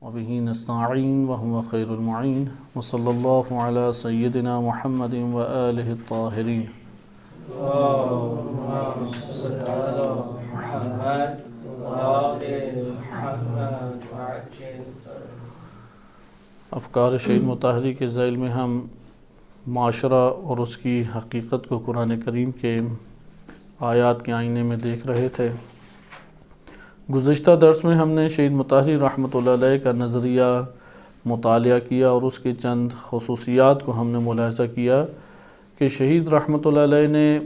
وبه نستعين وهو خير المعين وصلى الله على سيدنا محمد وآله الطاهرين. اللهم صل على محمد وآل محمد وعجل. افکار شہید مطہری کے ذیل میں ہم معاشرہ اور اس کی حقیقت کو قرآن کریم کے آیات کے آئینے میں دیکھ رہے تھے۔ گزشتہ درس میں ہم نے شہید مطہری رحمۃ اللہ علیہ کا نظریہ مطالعہ کیا اور اس کی چند خصوصیات کو ہم نے ملاحظہ کیا کہ شہید رحمۃ اللہ علیہ نے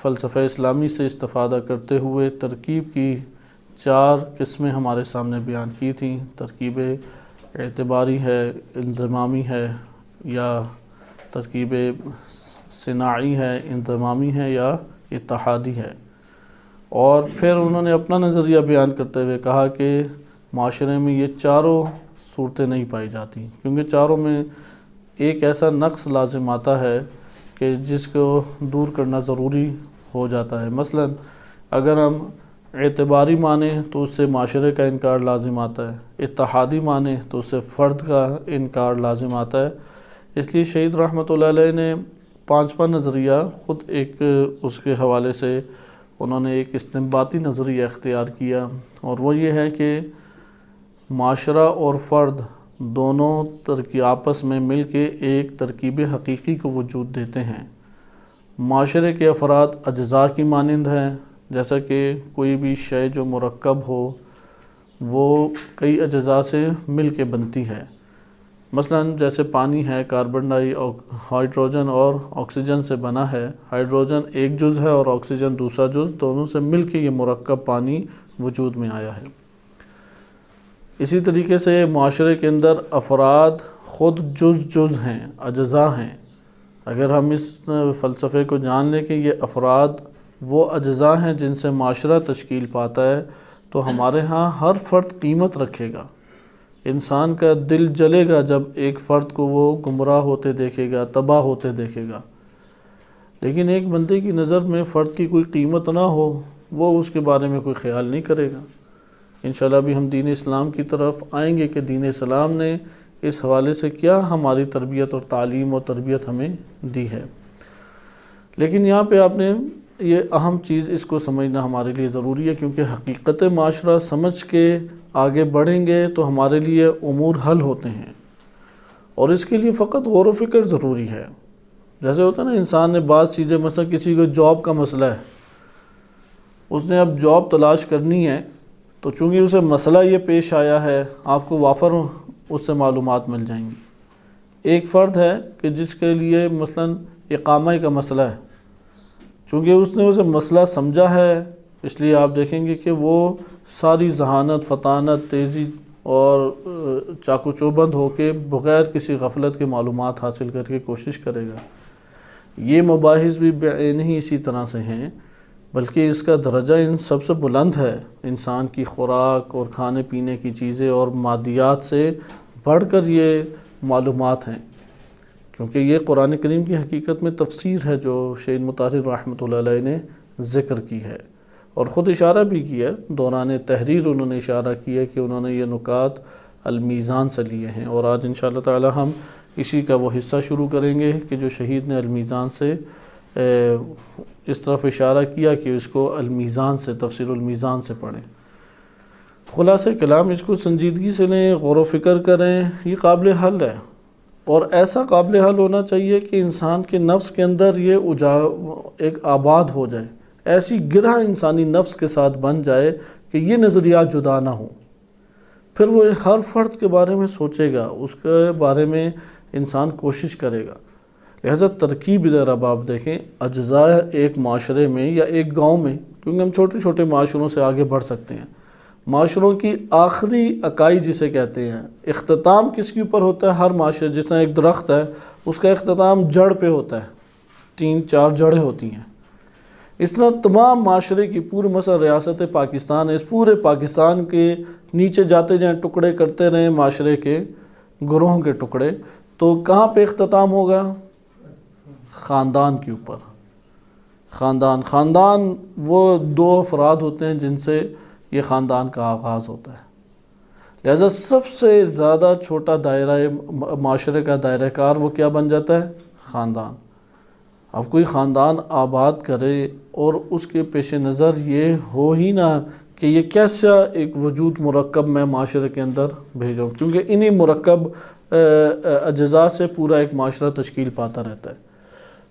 فلسفہ اسلامی سے استفادہ کرتے ہوئے ترکیب کی 4 قسمیں ہمارے سامنے بیان کی تھیں۔ ترکیب اعتباری ہے، انضمامی ہے، یا ترکیب صناعی ہے، انضمامی ہے، یا اتحادی ہے۔ اور پھر انہوں نے اپنا نظریہ بیان کرتے ہوئے کہا کہ معاشرے میں یہ چاروں صورتیں نہیں پائی جاتی، کیونکہ چاروں میں ایک ایسا نقص لازم آتا ہے کہ جس کو دور کرنا ضروری ہو جاتا ہے۔ مثلا اگر ہم اعتباری مانیں تو اس سے معاشرے کا انکار لازم آتا ہے، اتحادی مانیں تو اس سے فرد کا انکار لازم آتا ہے۔ اس لیے شہید رحمۃ اللہ علیہ نے 5واں نظریہ خود ایک اس کے حوالے سے انہوں نے ایک استنباطی نظریہ اختیار کیا، اور وہ یہ ہے کہ معاشرہ اور فرد دونوں آپس میں مل کے ایک ترکیب حقیقی کو وجود دیتے ہیں۔ معاشرے کے افراد اجزاء کی مانند ہیں، جیسا کہ کوئی بھی شے جو مرکب ہو وہ کئی اجزاء سے مل کے بنتی ہے۔ مثلا جیسے پانی ہے، کاربن ڈائی ہائیڈروجن اور آکسیجن سے بنا ہے۔ ہائیڈروجن ایک جز ہے اور آکسیجن دوسرا جز، دونوں سے مل کے یہ مرکب پانی وجود میں آیا ہے۔ اسی طریقے سے معاشرے کے اندر افراد خود جز ہیں، اجزاء ہیں۔ اگر ہم اس فلسفے کو جان لیں کہ یہ افراد وہ اجزاء ہیں جن سے معاشرہ تشکیل پاتا ہے، تو ہمارے ہاں ہر فرد قیمت رکھے گا۔ انسان کا دل جلے گا جب ایک فرد کو وہ گمراہ ہوتے دیکھے گا، تباہ ہوتے دیکھے گا۔ لیکن ایک بندے کی نظر میں فرد کی کوئی قیمت نہ ہو، وہ اس کے بارے میں کوئی خیال نہیں کرے گا۔ انشاءاللہ بھی ہم دین اسلام کی طرف آئیں گے کہ دین اسلام نے اس حوالے سے کیا ہماری تربیت اور تعلیم اور تربیت ہمیں دی ہے۔ لیکن یہاں پہ آپ نے یہ اہم چیز اس کو سمجھنا ہمارے لیے ضروری ہے، کیونکہ حقیقت معاشرہ سمجھ کے آگے بڑھیں گے تو ہمارے لیے امور حل ہوتے ہیں، اور اس کے لیے فقط غور و فکر ضروری ہے۔ جیسے ہوتا ہے نا، انسان نے بعض چیزیں، مثلا کسی کو جاب کا مسئلہ ہے، اس نے اب جاب تلاش کرنی ہے، تو چونکہ اسے مسئلہ یہ پیش آیا ہے، آپ کو وافر اس سے معلومات مل جائیں گی۔ ایک فرد ہے کہ جس کے لیے مثلا اقامہ کا مسئلہ ہے، چونکہ اس نے اسے مسئلہ سمجھا ہے، اس لیے آپ دیکھیں گے کہ وہ ساری ذہانت، فطانت، تیزی اور چاقو چوبند ہو کے بغیر کسی غفلت کے معلومات حاصل کر کے کوشش کرے گا۔ یہ مباحث بھی نہیں اسی طرح سے ہیں، بلکہ اس کا درجہ ان سب سے بلند ہے۔ انسان کی خوراک اور کھانے پینے کی چیزیں اور مادیات سے بڑھ کر یہ معلومات ہیں، کیونکہ یہ قرآن کریم کی حقیقت میں تفسیر ہے جو شہید مطہری رحمۃ اللہ علیہ نے ذکر کی ہے، اور خود اشارہ بھی کیا ہے۔ دوران تحریر انہوں نے اشارہ کیا کہ انہوں نے یہ نکات المیزان سے لیے ہیں، اور آج انشاءاللہ تعالی ہم اسی کا وہ حصہ شروع کریں گے کہ جو شہید نے المیزان سے اس طرف اشارہ کیا کہ اس کو المیزان سے، تفسیر المیزان سے پڑھیں۔ خلاصہ کلام، اس کو سنجیدگی سے لیں، غور و فکر کریں، یہ قابل حل ہے، اور ایسا قابل حل ہونا چاہیے کہ انسان کے نفس کے اندر یہ ایک آباد ہو جائے، ایسی گرہ انسانی نفس کے ساتھ بن جائے کہ یہ نظریات جدا نہ ہوں۔ پھر وہ ہر فرد کے بارے میں سوچے گا، اس کے بارے میں انسان کوشش کرے گا۔ لہذا ترکیب ذرا آپ دیکھیں، اجزاء ایک معاشرے میں یا ایک گاؤں میں، کیونکہ ہم چھوٹے چھوٹے معاشروں سے آگے بڑھ سکتے ہیں۔ معاشروں کی آخری اکائی جسے کہتے ہیں، اختتام کس کے اوپر ہوتا ہے؟ ہر معاشرے، جس طرح ایک درخت ہے، اس کا اختتام جڑ پہ ہوتا ہے، 3-4 جڑیں ہوتی ہیں۔ اس طرح تمام معاشرے کی پورے، مثلا ریاست پاکستان ہے، اس پورے پاکستان کے نیچے جاتے جائیں، ٹکڑے کرتے رہیں معاشرے کے، گروہوں کے ٹکڑے، تو کہاں پہ اختتام ہوگا؟ خاندان کے اوپر۔ خاندان وہ 2 افراد ہوتے ہیں جن سے یہ خاندان کا آغاز ہوتا ہے۔ لہذا سب سے زیادہ چھوٹا دائرہ معاشرے کا دائرہ کار وہ کیا بن جاتا ہے؟ خاندان۔ اب کوئی خاندان آباد کرے اور اس کے پیش نظر یہ ہو ہی نہ کہ یہ کیسا ایک وجود مرکب میں معاشرے کے اندر بھیجوں، کیونکہ انہی مرکب اجزاء سے پورا ایک معاشرہ تشکیل پاتا رہتا ہے۔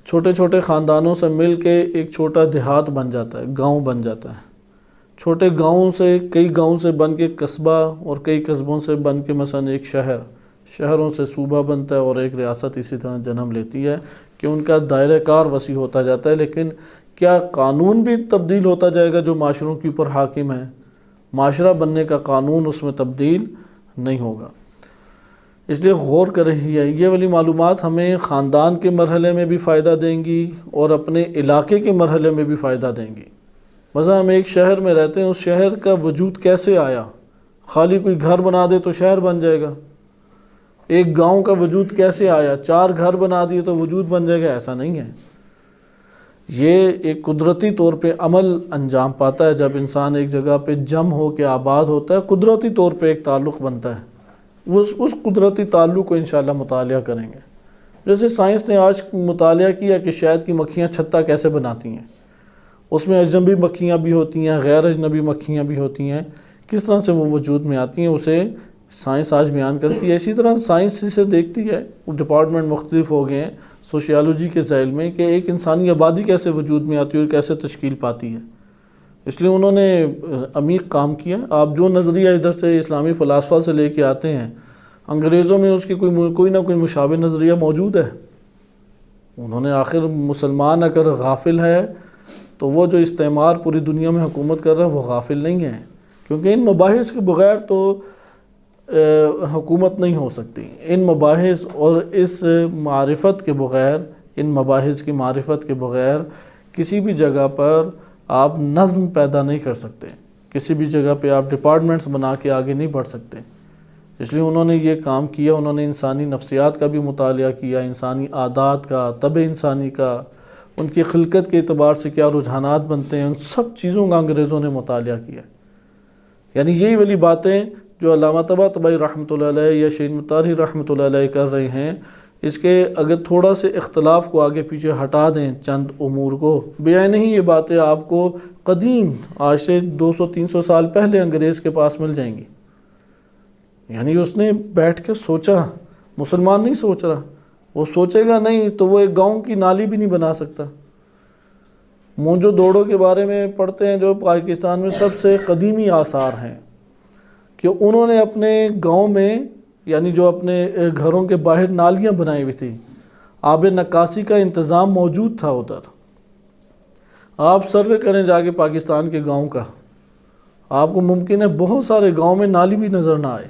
چھوٹے چھوٹے خاندانوں سے مل کے ایک چھوٹا دیہات بن جاتا ہے، گاؤں بن جاتا ہے۔ چھوٹے گاؤں سے، کئی گاؤں سے بن کے قصبہ، اور کئی قصبوں سے بن کے مثلا ایک شہر، شہروں سے صوبہ بنتا ہے، اور ایک ریاست اسی طرح جنم لیتی ہے کہ ان کا دائرہ کار وسیع ہوتا جاتا ہے۔ لیکن کیا قانون بھی تبدیل ہوتا جائے گا جو معاشروں کے اوپر حاکم ہے؟ معاشرہ بننے کا قانون اس میں تبدیل نہیں ہوگا۔ اس لیے غور کریں، یہ والی معلومات ہمیں خاندان کے مرحلے میں بھی فائدہ دیں گی اور اپنے علاقے کے مرحلے میں بھی فائدہ دیں گی۔ مثلا ہم ایک شہر میں رہتے ہیں، اس شہر کا وجود کیسے آیا؟ خالی کوئی گھر بنا دے تو شہر بن جائے گا؟ ایک گاؤں کا وجود کیسے آیا؟ 4 گھر بنا دیے تو وجود بن جائے گا؟ ایسا نہیں ہے۔ یہ ایک قدرتی طور پہ عمل انجام پاتا ہے۔ جب انسان ایک جگہ پہ جمع ہو کے آباد ہوتا ہے، قدرتی طور پہ ایک تعلق بنتا ہے۔ اس قدرتی تعلق کو انشاءاللہ مطالعہ کریں گے۔ جیسے سائنس نے آج مطالعہ کیا کہ شہد کی مکھیاں چھتا کیسے بناتی ہیں، اس میں اجنبی مکھیاں بھی ہوتی ہیں، غیر اجنبی مکھیاں بھی ہوتی ہیں، کس طرح سے وہ وجود میں آتی ہیں، اسے سائنس آج بیان کرتی ہے۔ اسی طرح سائنس اسے دیکھتی ہے، ڈپارٹمنٹ مختلف ہو گئے ہیں سوشیالوجی کے ذیل میں کہ ایک انسانی آبادی کیسے وجود میں آتی ہے اور کیسے تشکیل پاتی ہے۔ اس لیے انہوں نے عمیق کام کیا۔ آپ جو نظریہ ادھر سے اسلامی فلاسفہ سے لے کے آتے ہیں، انگریزوں میں اس کی کوئی نہ کوئی مشابہ نظریہ موجود ہے۔ انہوں نے آخر مسلمان اگر غافل ہے تو وہ جو استعمار پوری دنیا میں حکومت کر رہا ہے وہ غافل نہیں ہے، کیونکہ ان مباحث کے بغیر تو حکومت نہیں ہو سکتی۔ ان مباحث اور اس معرفت کے بغیر، ان مباحث کی معرفت کے بغیر کسی بھی جگہ پر آپ نظم پیدا نہیں کر سکتے، کسی بھی جگہ پہ آپ ڈپارٹمنٹس بنا کے آگے نہیں بڑھ سکتے۔ اس لیے انہوں نے یہ کام کیا، انہوں نے انسانی نفسیات کا بھی مطالعہ کیا، انسانی عادات کا، طبع انسانی کا، ان کی خلقت کے اعتبار سے کیا رجحانات بنتے ہیں، ان سب چیزوں کا انگریزوں نے مطالعہ کیا۔ یعنی یہی والی باتیں جو علامہ طباطبائی رحمۃ اللہ علیہ یا شہید مطہری رحمۃ اللہ علیہ کر رہے ہیں، اس کے اگر تھوڑا سے اختلاف کو آگے پیچھے ہٹا دیں چند امور کو، بیان ہی یہ باتیں آپ کو قدیم آج سے 200-300 سال پہلے انگریز کے پاس مل جائیں گی۔ یعنی اس نے بیٹھ کے سوچا، مسلمان نہیں سوچ رہا، وہ سوچے گا نہیں تو وہ ایک گاؤں کی نالی بھی نہیں بنا سکتا۔ موجو دوڑو کے بارے میں پڑھتے ہیں جو پاکستان میں سب سے قدیمی آثار ہیں کہ انہوں نے اپنے گاؤں میں، یعنی جو اپنے گھروں کے باہر نالیاں بنائی ہوئی تھی، آب نکاسی کا انتظام موجود تھا ادھر۔ آپ سروے کریں جا کے پاکستان کے گاؤں کا، آپ کو ممکن ہے بہت سارے گاؤں میں نالی بھی نظر نہ آئے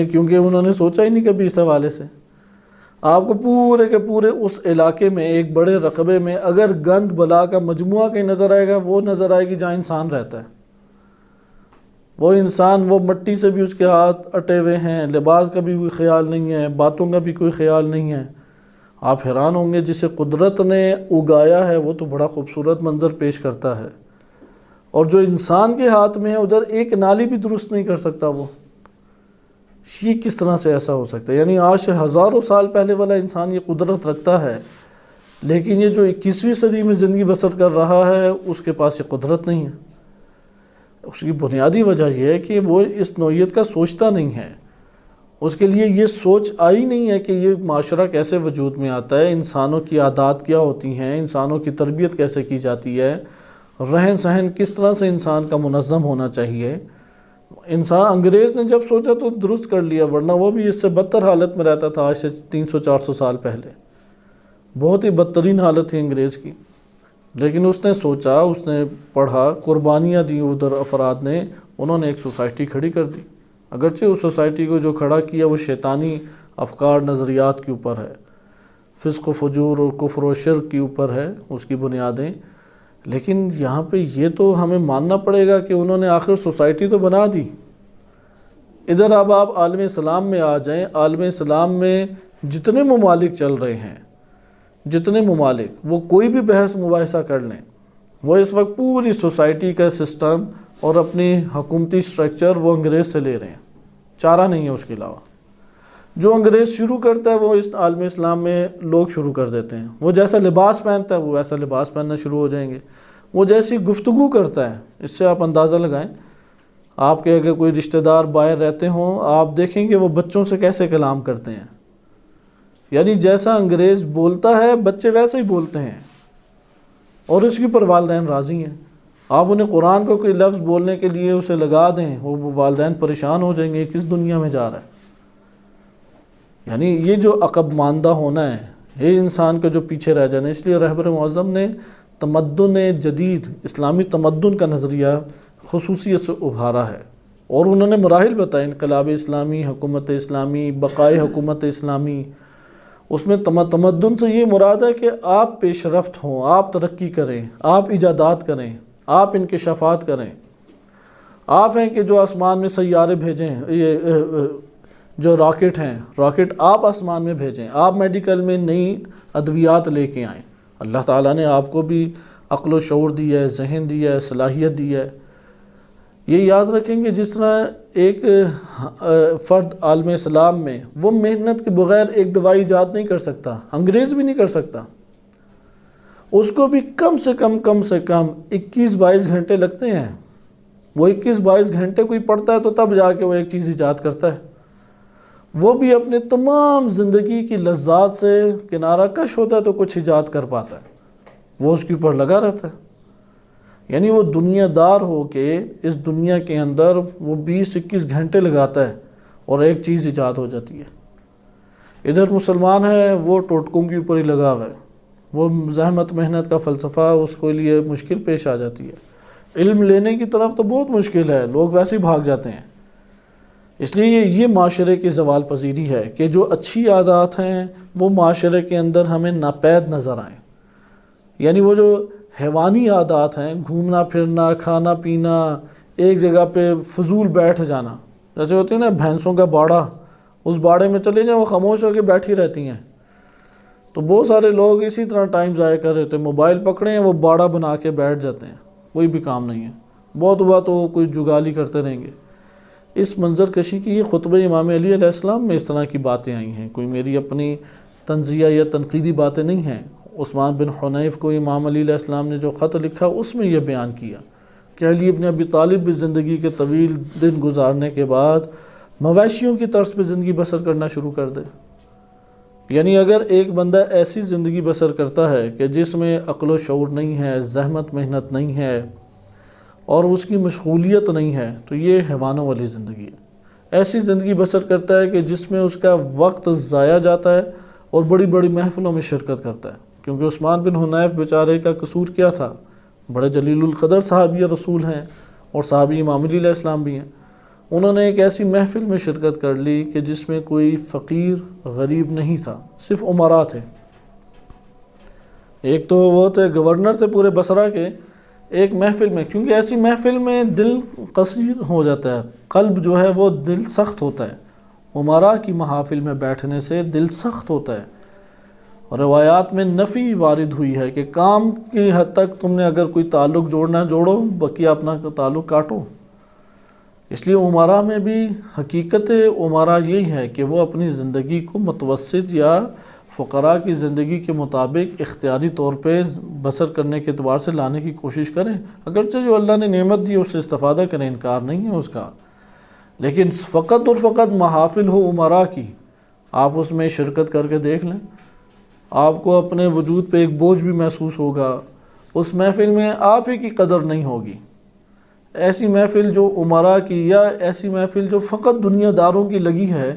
کیونکہ انہوں نے سوچا ہی نہیں کبھی اس حوالے سے۔ آپ کو پورے کے پورے اس علاقے میں ایک بڑے رقبے میں اگر گند بلا کا مجموعہ کہیں نظر آئے گا، وہ نظر آئے گی جہاں انسان رہتا ہے۔ وہ انسان، وہ مٹی سے بھی اس کے ہاتھ اٹے ہوئے ہیں، لباس کا بھی کوئی خیال نہیں ہے، باتوں کا بھی کوئی خیال نہیں ہے۔ آپ حیران ہوں گے، جسے قدرت نے اگایا ہے وہ تو بڑا خوبصورت منظر پیش کرتا ہے، اور جو انسان کے ہاتھ میں ہے ادھر ایک نالی بھی درست نہیں کر سکتا وہ۔ یہ کس طرح سے ایسا ہو سکتا ہے؟ یعنی آج سے ہزاروں سال پہلے والا انسان یہ قدرت رکھتا ہے، لیکن یہ جو 21ویں صدی میں زندگی بسر کر رہا ہے اس کے پاس یہ قدرت نہیں ہے۔ اس کی بنیادی وجہ یہ ہے کہ وہ اس نوعیت کا سوچتا نہیں ہے، اس کے لیے یہ سوچ آئی نہیں ہے کہ یہ معاشرہ کیسے وجود میں آتا ہے، انسانوں کی عادات کیا ہوتی ہیں، انسانوں کی تربیت کیسے کی جاتی ہے، رہن سہن کس طرح سے انسان کا منظم ہونا چاہیے۔ انگریز نے جب سوچا تو درست کر لیا، ورنہ وہ بھی اس سے بدتر حالت میں رہتا تھا آج سے 300-400 سال پہلے۔ بہت ہی بدترین حالت تھی انگریز کی، لیکن اس نے سوچا، اس نے پڑھا، قربانیاں دی ادھر افراد نے، انہوں نے ایک سوسائٹی کھڑی کر دی۔ اگرچہ اس سوسائٹی کو جو کھڑا کیا وہ شیطانی افکار نظریات کے اوپر ہے، فسق و فجور اور کفر و شرک کے اوپر ہے اس کی بنیادیں، لیکن یہاں پہ یہ تو ہمیں ماننا پڑے گا کہ انہوں نے آخر سوسائٹی تو بنا دی۔ ادھر اب آپ عالم اسلام میں آ جائیں، عالم اسلام میں جتنے ممالک چل رہے ہیں، جتنے ممالک، وہ کوئی بھی بحث مباحثہ کر لیں، وہ اس وقت پوری سوسائٹی کا سسٹم اور اپنی حکومتی سٹرکچر وہ انگریز سے لے رہے ہیں، چارہ نہیں ہے اس کے علاوہ۔ جو انگریز شروع کرتا ہے وہ اس عالم اسلام میں لوگ شروع کر دیتے ہیں۔ وہ جیسا لباس پہنتا ہے وہ ویسا لباس پہننا شروع ہو جائیں گے، وہ جیسی گفتگو کرتا ہے، اس سے آپ اندازہ لگائیں۔ آپ کے اگر کوئی رشتہ دار باہر رہتے ہوں، آپ دیکھیں کہ وہ بچوں سے کیسے کلام کرتے ہیں، یعنی جیسا انگریز بولتا ہے بچے ویسے ہی بولتے ہیں، اور اس کے پر والدین راضی ہیں۔ آپ انہیں قرآن کو کوئی لفظ بولنے کے لیے اسے لگا دیں، وہ والدین پریشان ہو جائیں گے، کس دنیا میں جا رہا ہے۔ یعنی یہ جو عقب ماندہ ہونا ہے، یہ انسان کا جو پیچھے رہ جانا ہے۔ اس لیے رہبر معظم نے تمدن جدید، اسلامی تمدن کا نظریہ خصوصیت سے ابھارا ہے، اور انہوں نے مراحل بتائے، انقلاب اسلامی، حکومت اسلامی، بقائے حکومت اسلامی۔ اس میں تمدن سے یہ مراد ہے کہ آپ پیش رفت ہوں، آپ ترقی کریں، آپ ایجادات کریں، آپ انکشافات کریں۔ آپ ہیں کہ جو آسمان میں سیارے بھیجیں، یہ جو راکٹ ہیں، راکٹ آپ آسمان میں بھیجیں، آپ میڈیکل میں نئی ادویات لے کے آئیں۔ اللہ تعالیٰ نے آپ کو بھی عقل و شعور دیا ہے، ذہن دیا ہے، صلاحیت دی ہے۔ یہ یاد رکھیں کہ جس طرح ایک فرد عالم اسلام میں وہ محنت کے بغیر ایک دوائی ایجاد نہیں کر سکتا، انگریز بھی نہیں کر سکتا، اس کو بھی کم سے کم 21-22 گھنٹے لگتے ہیں۔ وہ 21-22 گھنٹے کوئی پڑھتا ہے تو تب جا کے وہ ایک چیز ایجاد کرتا ہے۔ وہ بھی اپنے تمام زندگی کی لذات سے کنارہ کش ہوتا ہے تو کچھ ایجاد کر پاتا ہے، وہ اس کے اوپر لگا رہتا ہے۔ یعنی وہ دنیا دار ہو کے اس دنیا کے اندر وہ 20-21 گھنٹے لگاتا ہے اور ایک چیز ایجاد ہو جاتی ہے۔ ادھر مسلمان ہے وہ ٹوٹکوں کے اوپر ہی لگا ہوا ہے، وہ زحمت محنت کا فلسفہ اس کے لیے مشکل پیش آ جاتی ہے۔ علم لینے کی طرف تو بہت مشکل ہے، لوگ ویسے ہی بھاگ جاتے ہیں۔ اس لیے یہ معاشرے کی زوال پذیری ہے کہ جو اچھی عادات ہیں وہ معاشرے کے اندر ہمیں ناپید نظر آئیں۔ یعنی وہ جو حیوانی عادات ہیں، گھومنا پھرنا، کھانا پینا، ایک جگہ پہ فضول بیٹھ جانا، جیسے ہوتی ہے نا بھینسوں کا باڑہ، اس باڑے میں چلے جائیں وہ خاموش ہو کے بیٹھی رہتی ہیں۔ تو بہت سارے لوگ اسی طرح ٹائم ضائع کر رہے تھے، موبائل پکڑے ہیں وہ باڑہ بنا کے بیٹھ جاتے ہیں، کوئی بھی کام نہیں ہے، بہت ہوا تو کوئی جگالی کرتے رہیں گے۔ اس منظر کشی کی یہ خطبہ امام علی علیہ السلام میں اس طرح کی باتیں آئی ہیں، کوئی میری اپنی تنزیہ یا تنقیدی باتیں نہیں ہیں۔ عثمان بن حنیف کو امام علی علیہ السلام نے جو خط لکھا اس میں یہ بیان کیا کہ علی بن ابی طالب بھی زندگی کے طویل دن گزارنے کے بعد مویشیوں کی طرز پہ زندگی بسر کرنا شروع کر دے۔ یعنی اگر ایک بندہ ایسی زندگی بسر کرتا ہے کہ جس میں عقل و شعور نہیں ہے، زحمت محنت نہیں ہے اور اس کی مشغولیت نہیں ہے، تو یہ حیوانوں والی زندگی ہے۔ ایسی زندگی بسر کرتا ہے کہ جس میں اس کا وقت ضائع جاتا ہے اور بڑی بڑی محفلوں میں شرکت کرتا ہے، کیونکہ عثمان بن حنیف بیچارے کا قصور کیا تھا؟ بڑے جلیل القدر صحابی رسول ہیں اور صحابی امام علی علیہ السلام بھی ہیں۔ انہوں نے ایک ایسی محفل میں شرکت کر لی کہ جس میں کوئی فقیر غریب نہیں تھا، صرف امراء تھے۔ ایک تو وہ تھے گورنر تھے پورے بصرہ کے، ایک محفل میں، کیونکہ ایسی محفل میں دل قسی ہو جاتا ہے، قلب جو ہے وہ دل سخت ہوتا ہے، امراء کی محافل میں بیٹھنے سے دل سخت ہوتا ہے۔ اور روایات میں نفی وارد ہوئی ہے کہ کام کی حد تک تم نے اگر کوئی تعلق جوڑنا جوڑو، باقی اپنا تعلق کاٹو۔ اس لیے امراء میں بھی حقیقت امراء یہی ہے کہ وہ اپنی زندگی کو متوسط یا فقراء کی زندگی کے مطابق اختیاری طور پہ بسر کرنے کے اعتبار سے لانے کی کوشش کریں، اگرچہ جو اللہ نے نعمت دی اس سے استفادہ کریں، انکار نہیں ہے اس کا، لیکن فقط اور فقط محافل ہو امراء کی، آپ اس میں شرکت کر کے دیکھ لیں، آپ کو اپنے وجود پہ ایک بوجھ بھی محسوس ہوگا، اس محفل میں آپ ہی کی قدر نہیں ہوگی۔ ایسی محفل جو امراء کی یا ایسی محفل جو فقط دنیا داروں کی لگی ہے،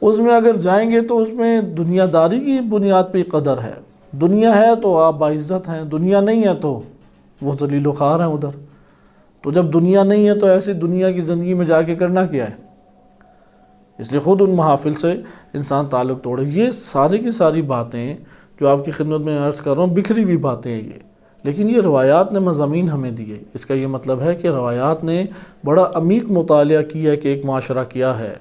اس میں اگر جائیں گے تو اس میں دنیا داری کی بنیاد پہ قدر ہے، دنیا ہے تو آپ باعزت ہیں، دنیا نہیں ہے تو وہ ذلیل و خوار ہیں ادھر۔ تو جب دنیا نہیں ہے تو ایسی دنیا کی زندگی میں جا کے کرنا کیا ہے؟ اس لیے خود ان محافل سے انسان تعلق توڑے۔ یہ ساری کی ساری باتیں جو آپ کی خدمت میں عرض کر رہا ہوں بکھری ہوئی باتیں ہیں یہ، لیکن یہ روایات نے مضامین ہمیں دیے۔ اس کا یہ مطلب ہے کہ روایات نے بڑا عمیق مطالعہ کیا ہے کہ ایک معاشرہ کیا ہے،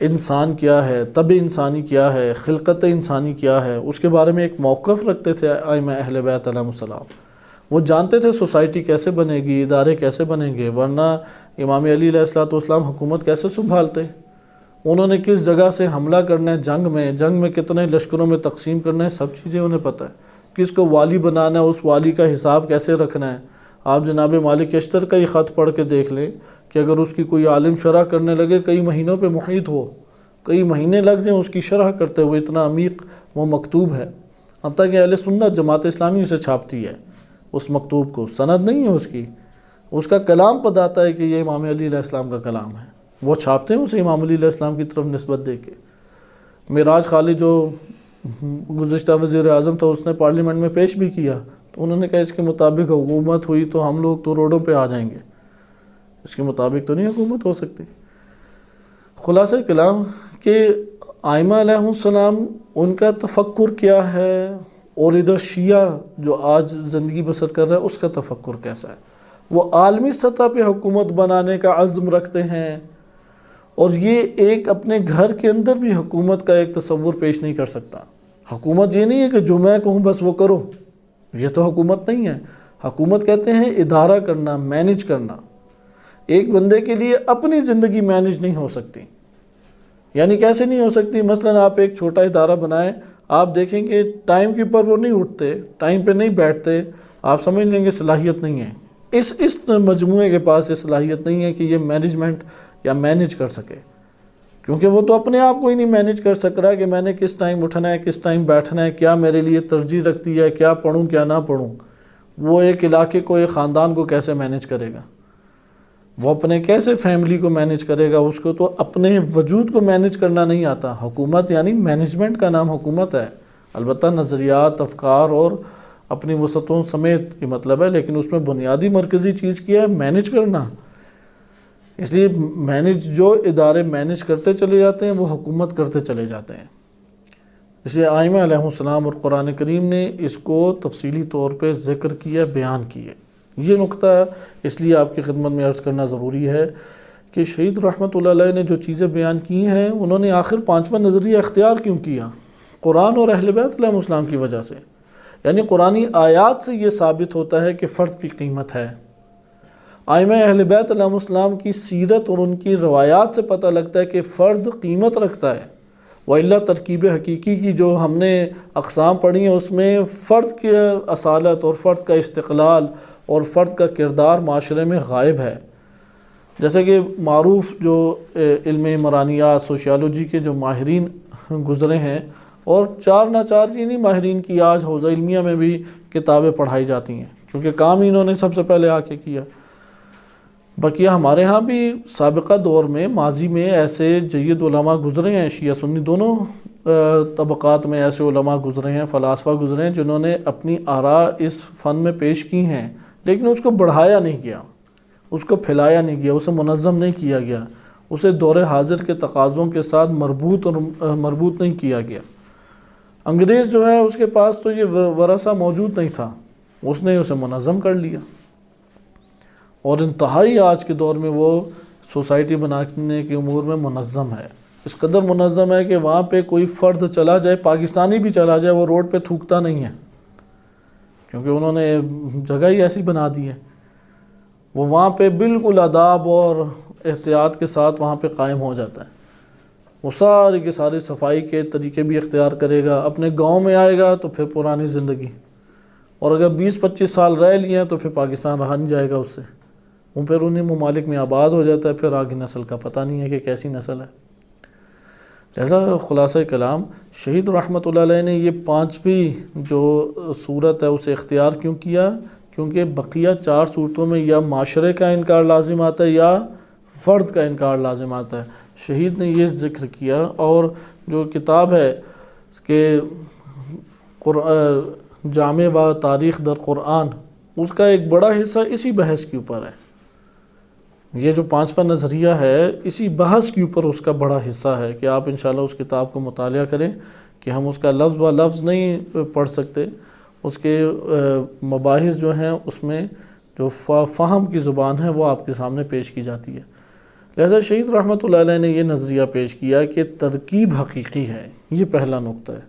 انسان کیا ہے، طبع انسانی کیا ہے، خلقت انسانی کیا ہے، اس کے بارے میں ایک موقف رکھتے تھے ائمہ اہل بیت علیہ السلام۔ وہ جانتے تھے سوسائٹی کیسے بنے گی، ادارے کیسے بنیں گے، ورنہ امام علی علیہ السلام حکومت کیسے سنبھالتے؟ انہوں نے کس جگہ سے حملہ کرنا ہے، جنگ میں کتنے لشکروں میں تقسیم کرنا ہے، سب چیزیں انہیں پتہ ہے۔ کس کو والی بنانا ہے، اس والی کا حساب کیسے رکھنا ہے۔ آپ جناب مالک اشتر کا ہی خط پڑھ کے دیکھ لیں کہ اگر اس کی کوئی عالم شرح کرنے لگے، کئی مہینوں پہ محیط ہو، کئی مہینے لگ جائیں اس کی شرح کرتے ہوئے، اتنا عمیق وہ مکتوب ہے، حتیٰ کہ اہل سنت جماعت اسلامی اسے چھاپتی ہے، اس مکتوب کو، سند نہیں ہے اس کا کلام بتاتا ہے کہ یہ امام علی علیہ السلام کا کلام ہے، وہ چھاپتے ہیں اسے امام علی علیہ السلام کی طرف نسبت دے کے۔ معراج خالی جو گزشتہ وزیر اعظم تھا اس نے پارلیمنٹ میں پیش بھی کیا، تو انہوں نے کہا اس کے مطابق حکومت ہوئی تو ہم لوگ تو روڈوں پہ آ جائیں گے، اس کے مطابق تو نہیں حکومت ہو سکتی۔ خلاصہ کلام کہ ائمہ علیہ السلام ان کا تفکر کیا ہے، اور ادھر شیعہ جو آج زندگی بسر کر رہا ہے اس کا تفکر کیسا ہے۔ وہ عالمی سطح پہ حکومت بنانے کا عزم رکھتے ہیں، اور یہ ایک اپنے گھر کے اندر بھی حکومت کا ایک تصور پیش نہیں کر سکتا۔ حکومت یہ نہیں ہے کہ جو میں کہوں بس وہ کرو، یہ تو حکومت نہیں ہے۔ حکومت کہتے ہیں ادارہ کرنا، مینج کرنا۔ ایک بندے کے لیے اپنی زندگی مینج نہیں ہو سکتی، یعنی کیسے نہیں ہو سکتی؟ مثلا آپ ایک چھوٹا ادارہ بنائیں، آپ دیکھیں کہ ٹائم کے اوپر وہ نہیں اٹھتے، ٹائم پہ نہیں بیٹھتے، آپ سمجھ لیں گے صلاحیت نہیں ہے، اس مجموعے کے پاس یہ صلاحیت نہیں ہے کہ یہ مینجمنٹ یا مینج کر سکے، کیونکہ وہ تو اپنے آپ کو ہی نہیں مینج کر سک رہا کہ میں نے کس ٹائم اٹھنا ہے، کس ٹائم بیٹھنا ہے، کیا میرے لیے ترجیح رکھتی ہے، کیا پڑھوں کیا نہ پڑھوں۔ وہ ایک علاقے کو، ایک خاندان کو کیسے مینج کرے گا، وہ اپنے کیسے فیملی کو مینج کرے گا، اس کو تو اپنے وجود کو مینج کرنا نہیں آتا۔ حکومت یعنی مینجمنٹ کا نام حکومت ہے، البتہ نظریات، افکار اور اپنی وسعتوں سمیت یہ مطلب ہے، لیکن اس میں بنیادی مرکزی چیز کیا ہے؟ مینج کرنا۔ اس لیے جو ادارے مینج کرتے چلے جاتے ہیں وہ حکومت کرتے چلے جاتے ہیں۔ اس لیے ائمہ علیہ السلام اور قرآن کریم نے اس کو تفصیلی طور پہ ذکر کیا، بیان کیا۔ یہ نقطہ اس لیے آپ کی خدمت میں عرض کرنا ضروری ہے کہ شہید رحمۃ اللہ علیہ نے جو چیزیں بیان کی ہیں، انہوں نے آخر پانچواں نظریہ اختیار کیوں کیا؟ قرآن اور اہل بیت علیہ السلام کی وجہ سے، یعنی قرآنی آیات سے یہ ثابت ہوتا ہے کہ فرد کی قیمت ہے۔ ائمہ اہل بیت علیہ السلام کی سیرت اور ان کی روایات سے پتہ لگتا ہے کہ فرد قیمت رکھتا ہے، وَإِلَّا ترکیب حقیقی کی جو ہم نے اقسام پڑھی ہیں اس میں فرد کی اصالت اور فرد کا استقلال اور فرد کا کردار معاشرے میں غائب ہے۔ جیسے کہ معروف جو علم عمرانیات، سوشیالوجی کے جو ماہرین گزرے ہیں، اور چار نہ چار نہیں ماہرین کی آج حوزہ علمیہ میں بھی کتابیں پڑھائی جاتی ہیں، کیونکہ کام انہوں نے سب سے پہلے آ کے کیا۔ بقیہ ہمارے ہاں بھی سابقہ دور میں، ماضی میں ایسے جید علماء گزرے ہیں، شیعہ سنی دونوں طبقات میں ایسے علماء گزرے ہیں، فلاسفہ گزرے ہیں، جنہوں نے اپنی آراء اس فن میں پیش کی ہیں، لیکن اس کو بڑھایا نہیں گیا، اس کو پھیلایا نہیں گیا، اسے منظم نہیں کیا گیا، اسے دور حاضر کے تقاضوں کے ساتھ مربوط نہیں کیا گیا۔ انگریز جو ہے اس کے پاس تو یہ ورثہ موجود نہیں تھا، اس نے اسے منظم کر لیا، اور انتہائی آج کے دور میں وہ سوسائٹی بنانے کے امور میں منظم ہے۔ اس قدر منظم ہے کہ وہاں پہ کوئی فرد چلا جائے، پاکستانی بھی چلا جائے، وہ روڈ پہ تھوکتا نہیں ہے، کیونکہ انہوں نے جگہ ہی ایسی بنا دی ہے۔ وہ وہاں پہ بالکل آداب اور احتیاط کے ساتھ وہاں پہ قائم ہو جاتا ہے۔ وہ ساری کی ساری صفائی کے طریقے بھی اختیار کرے گا، اپنے گاؤں میں آئے گا تو پھر پرانی زندگی، اور اگر 20-25 سال رہ لیے ہیں تو پھر پاکستان رہا نہیں جائے گا اس سے، وہ پھر انہیں ممالک میں آباد ہو جاتا ہے، پھر آگے نسل کا پتہ نہیں ہے کہ کیسی نسل ہے۔ لہذا خلاصہ کلام، شہید رحمۃ اللہ علیہ نے یہ پانچویں جو صورت ہے اسے اختیار کیوں کیا؟ کیونکہ بقیہ 4 صورتوں میں یا معاشرے کا انکار لازم آتا ہے یا فرد کا انکار لازم آتا ہے۔ شہید نے یہ ذکر کیا، اور جو کتاب ہے کہ جامع و تاریخ در قرآن، اس کا ایک بڑا حصہ اسی بحث کے اوپر ہے۔ یہ جو 5واں نظریہ ہے اسی بحث کے اوپر اس کا بڑا حصہ ہے، کہ آپ انشاءاللہ اس کتاب کو مطالعہ کریں، کہ ہم اس کا لفظ با لفظ نہیں پڑھ سکتے، اس کے مباحث جو ہیں اس میں جو فہم کی زبان ہے وہ آپ کے سامنے پیش کی جاتی ہے۔ لہذا شہید رحمۃ اللہ علیہ نے یہ نظریہ پیش کیا کہ ترکیب حقیقی ہے، یہ پہلا نقطہ ہے۔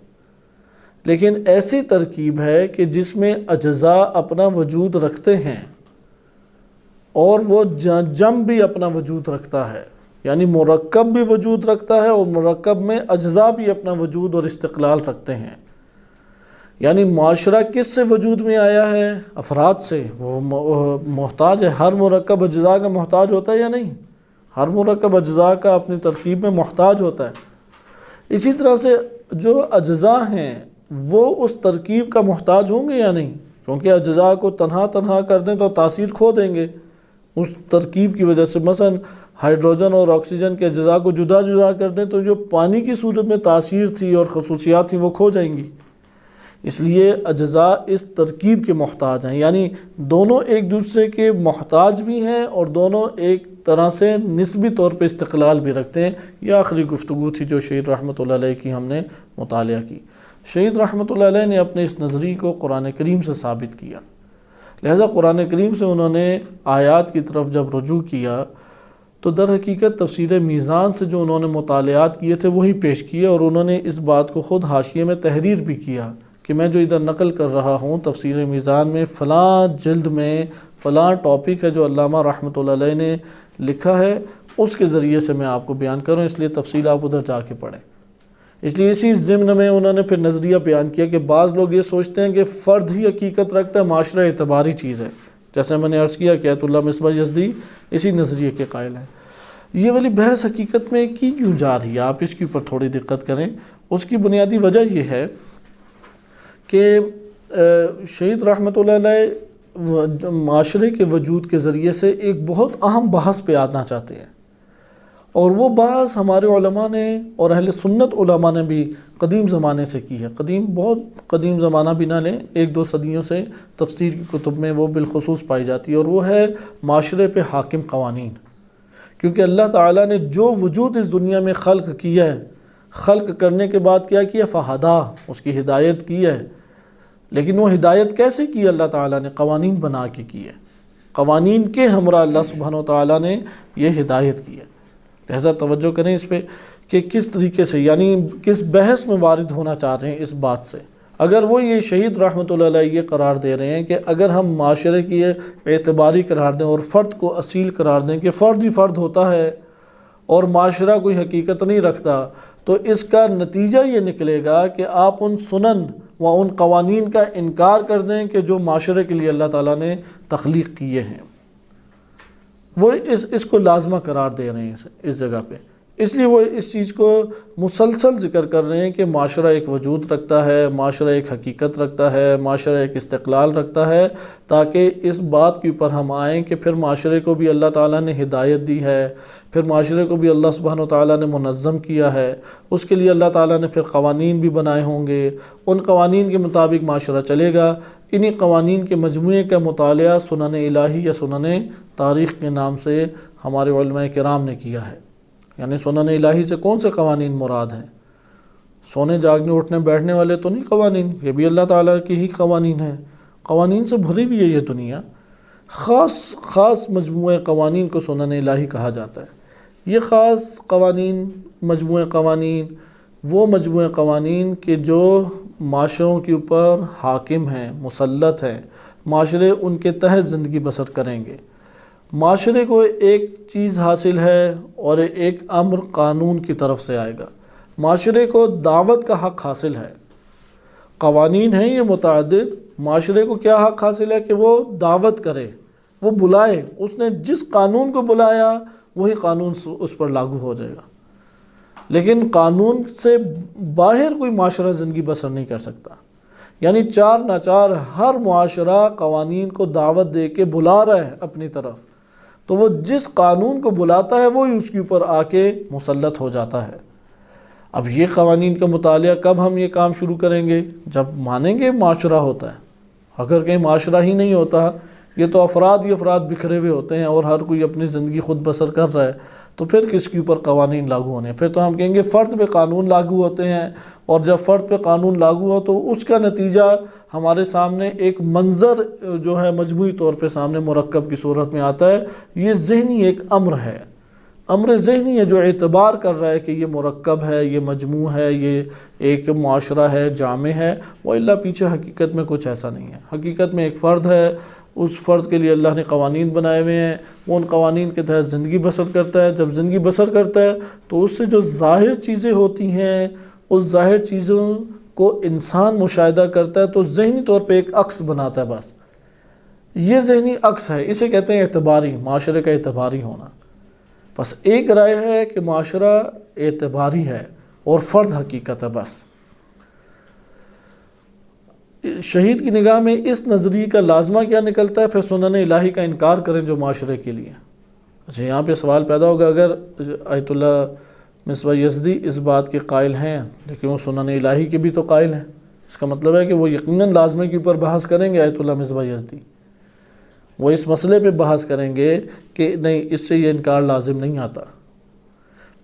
لیکن ایسی ترکیب ہے کہ جس میں اجزاء اپنا وجود رکھتے ہیں اور وہ جم بھی اپنا وجود رکھتا ہے، یعنی مرکب بھی وجود رکھتا ہے اور مرکب میں اجزاء بھی اپنا وجود اور استقلال رکھتے ہیں۔ یعنی معاشرہ کس سے وجود میں آیا ہے؟ افراد سے۔ وہ محتاج ہے، ہر مرکب اجزاء کا محتاج ہوتا ہے یا نہیں؟ ہر مرکب اجزاء کا اپنی ترکیب میں محتاج ہوتا ہے۔ اسی طرح سے جو اجزاء ہیں وہ اس ترکیب کا محتاج ہوں گے یا نہیں؟ کیونکہ اجزاء کو تنہا کر دیں تو تاثیر کھو دیں گے اس ترکیب کی وجہ سے۔ مثلا ہائیڈروجن اور آکسیجن کے اجزاء کو جدا جدا کر دیں تو جو پانی کی صورت میں تاثیر تھی اور خصوصیات تھیں وہ کھو جائیں گی۔ اس لیے اجزاء اس ترکیب کے محتاج ہیں، یعنی دونوں ایک دوسرے کے محتاج بھی ہیں اور دونوں ایک طرح سے نسبی طور پہ استقلال بھی رکھتے ہیں۔ یہ آخری گفتگو تھی جو شہید رحمۃ اللہ علیہ کی ہم نے مطالعہ کی۔ شہید رحمۃ اللہ علیہ نے اپنے اس نظریے کو قرآن کریم سے ثابت کیا، لہذا قرآن کریم سے انہوں نے آیات کی طرف جب رجوع کیا تو در حقیقت تفسیر میزان سے جو انہوں نے مطالعات کیے تھے وہی پیش کیے، اور انہوں نے اس بات کو خود حاشیے میں تحریر بھی کیا کہ میں جو ادھر نقل کر رہا ہوں تفسیر میزان میں فلاں جلد میں فلاں ٹاپک ہے جو علامہ رحمۃ اللہ علیہ نے لکھا ہے، اس کے ذریعے سے میں آپ کو بیان کروں، اس لیے تفصیل آپ ادھر جا کے پڑھیں۔ اس لیے اسی ضمن میں انہوں نے پھر نظریہ بیان کیا کہ بعض لوگ یہ سوچتے ہیں کہ فرد ہی حقیقت رکھتا ہے، معاشرہ اعتباری چیز ہے، جیسے میں نے عرض کیا کہ ایت اللہ مصباح یزدی اسی نظریے کے قائل ہیں۔ یہ والی بحث حقیقت میں کی کیوں جا رہی ہے، آپ اس کے اوپر تھوڑی دقت کریں۔ اس کی بنیادی وجہ یہ ہے کہ شہید رحمۃ اللہ علیہ معاشرے کے وجود کے ذریعے سے ایک بہت اہم بحث پہ آنا چاہتے ہیں، اور وہ بحث ہمارے علماء نے اور اہل سنت علماء نے بھی قدیم زمانے سے کی ہے۔ بہت قدیم زمانہ بھی نہ لیں، 1-2 صدیوں سے تفسیر کی کتب میں وہ بالخصوص پائی جاتی ہے، اور وہ ہے معاشرے پہ حاکم قوانین۔ کیونکہ اللہ تعالیٰ نے جو وجود اس دنیا میں خلق کیا ہے، خلق کرنے کے بعد کیا کیا؟ فہدا، اس کی ہدایت کی ہے۔ لیکن وہ ہدایت کیسے کی؟ اللہ تعالیٰ نے قوانین بنا کے کی ہے، قوانین کے ہمراہ اللہ سبحانہ و تعالیٰ نے یہ ہدایت کی ہے۔ لہذا توجہ کریں اس پہ کہ کس طریقے سے، یعنی کس بحث میں وارد ہونا چاہ رہے ہیں اس بات سے۔ اگر وہ یہ شہید رحمۃ اللہ علیہ یہ قرار دے رہے ہیں کہ اگر ہم معاشرے کی اعتباری قرار دیں اور فرد کو اصیل قرار دیں کہ فرد ہی فرد ہوتا ہے اور معاشرہ کوئی حقیقت نہیں رکھتا، تو اس کا نتیجہ یہ نکلے گا کہ آپ ان سنن و ان قوانین کا انکار کر دیں کہ جو معاشرے کے لیے اللہ تعالیٰ نے تخلیق کیے ہیں۔ وہ اس کو لازمہ قرار دے رہے ہیں اس جگہ پہ، اس لیے وہ اس چیز کو مسلسل ذکر کر رہے ہیں کہ معاشرہ ایک وجود رکھتا ہے، معاشرہ ایک حقیقت رکھتا ہے، معاشرہ ایک استقلال رکھتا ہے، تاکہ اس بات کے اوپر ہم آئیں کہ پھر معاشرے کو بھی اللہ تعالیٰ نے ہدایت دی ہے، پھر معاشرے کو بھی اللہ سبحانہ و تعالیٰ نے منظم کیا ہے، اس کے لیے اللہ تعالیٰ نے پھر قوانین بھی بنائے ہوں گے، ان قوانین کے مطابق معاشرہ چلے گا۔ انہی قوانین کے مجموعے کا مطالعہ سنن الہی یا سنن تاریخ کے نام سے ہمارے علماء کرام نے کیا ہے۔ یعنی سنن الہی سے کون سے قوانین مراد ہیں؟ سونے جاگنے اٹھنے بیٹھنے والے تو نہیں قوانین، یہ بھی اللہ تعالیٰ کی ہی قوانین ہیں۔ قوانین سے بھری ہوئی ہے یہ دنیا، خاص مجموعہ قوانین کو سنن الہی کہا جاتا ہے۔ یہ خاص قوانین، مجموعہ قوانین، وہ مجموعہ قوانین کہ جو معاشروں کے اوپر حاکم ہیں، مسلط ہیں، معاشرے ان کے تحت زندگی بسر کریں گے۔ معاشرے کو ایک چیز حاصل ہے اور ایک امر قانون کی طرف سے آئے گا، معاشرے کو دعوت کا حق حاصل ہے۔ قوانین ہیں یہ متعدد، معاشرے کو کیا حق حاصل ہے کہ وہ دعوت کرے، وہ بلائے، اس نے جس قانون کو بلایا وہی قانون اس پر لاگو ہو جائے گا۔ لیکن قانون سے باہر کوئی معاشرہ زندگی بسر نہیں کر سکتا، یعنی چار ناچار ہر معاشرہ قوانین کو دعوت دے کے بلا رہا ہے اپنی طرف، تو وہ جس قانون کو بلاتا ہے وہی اس کے اوپر آ کے مسلط ہو جاتا ہے۔ اب یہ قوانین کا مطالعہ کب ہم یہ کام شروع کریں گے؟ جب مانیں گے معاشرہ ہوتا ہے۔ اگر کہیں معاشرہ ہی نہیں ہوتا، یہ تو افراد ہی افراد بکھرے ہوئے ہوتے ہیں اور ہر کوئی اپنی زندگی خود بسر کر رہا ہے، تو پھر کس کے اوپر قوانین لاگو ہونے؟ پھر تو ہم کہیں گے فرد پہ قانون لاگو ہوتے ہیں، اور جب فرد پہ قانون لاگو ہو تو اس کا نتیجہ ہمارے سامنے ایک منظر جو ہے مجموعی طور پہ سامنے مرکب کی صورت میں آتا ہے۔ یہ ذہنی ایک امر ہے، امر ذہنی ہے جو اعتبار کر رہا ہے کہ یہ مرکب ہے، یہ مجموع ہے، یہ ایک معاشرہ ہے، جامع ہے، وہ اللہ پیچھے حقیقت میں کچھ ایسا نہیں ہے۔ حقیقت میں ایک فرد ہے، اس فرد کے لیے اللہ نے قوانین بنائے ہوئے ہیں، وہ ان قوانین کے تحت زندگی بسر کرتا ہے۔ جب زندگی بسر کرتا ہے تو اس سے جو ظاہر چیزیں ہوتی ہیں، اس ظاہر چیزوں کو انسان مشاہدہ کرتا ہے تو ذہنی طور پہ ایک عکس بناتا ہے، بس یہ ذہنی عکس ہے، اسے کہتے ہیں اعتباری، معاشرے کا اعتباری ہونا۔ بس ایک رائے ہے کہ معاشرہ اعتباری ہے اور فرد حقیقت ہے۔ بس شہید کی نگاہ میں اس نظریے کا لازمہ کیا نکلتا ہے؟ پھر سنن الہی کا انکار کریں جو معاشرے کے لیے۔ اچھا، یہاں پہ سوال پیدا ہوگا، اگر آیت اللہ مصباح یزدی اس بات کے قائل ہیں لیکن وہ سنن الہی کے بھی تو قائل ہیں، اس کا مطلب ہے کہ وہ یقیناً لازمے کے اوپر بحث کریں گے۔ آیت اللہ مصباح یزدی وہ اس مسئلے پہ بحث کریں گے کہ نہیں، اس سے یہ انکار لازم نہیں آتا۔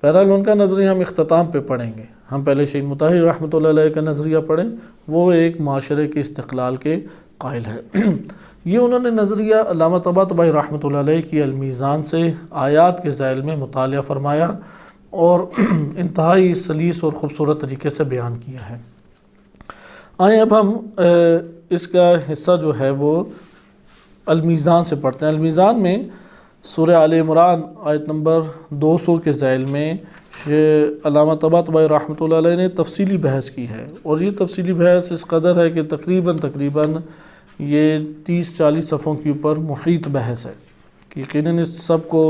بہرحال ان کا نظریہ ہم اختتام پہ پڑھیں گے۔ ہم پہلے شہید مطہری رحمۃ اللہ علیہ کا نظریہ پڑھیں، وہ ایک معاشرے کے استقلال کے قائل ہے۔ یہ انہوں نے نظریہ علامہ طباطبائی رحمۃ اللہ علیہ کی المیزان سے آیات کے ذیل میں مطالعہ فرمایا اور انتہائی سلیس اور خوبصورت طریقے سے بیان کیا ہے۔ آئیں اب ہم اس کا حصہ جو ہے وہ المیزان سے پڑھتے ہیں۔ المیزان میں سورہ آل عمران آیت نمبر 200 کے ذیل میں علامہ طباطبائی رحمۃ اللہ علیہ نے تفصیلی بحث کی ہے، اور یہ تفصیلی بحث اس قدر ہے کہ تقریباً یہ 30-40 صفحوں کے اوپر محیط بحث ہے، یقیناً اس سب کو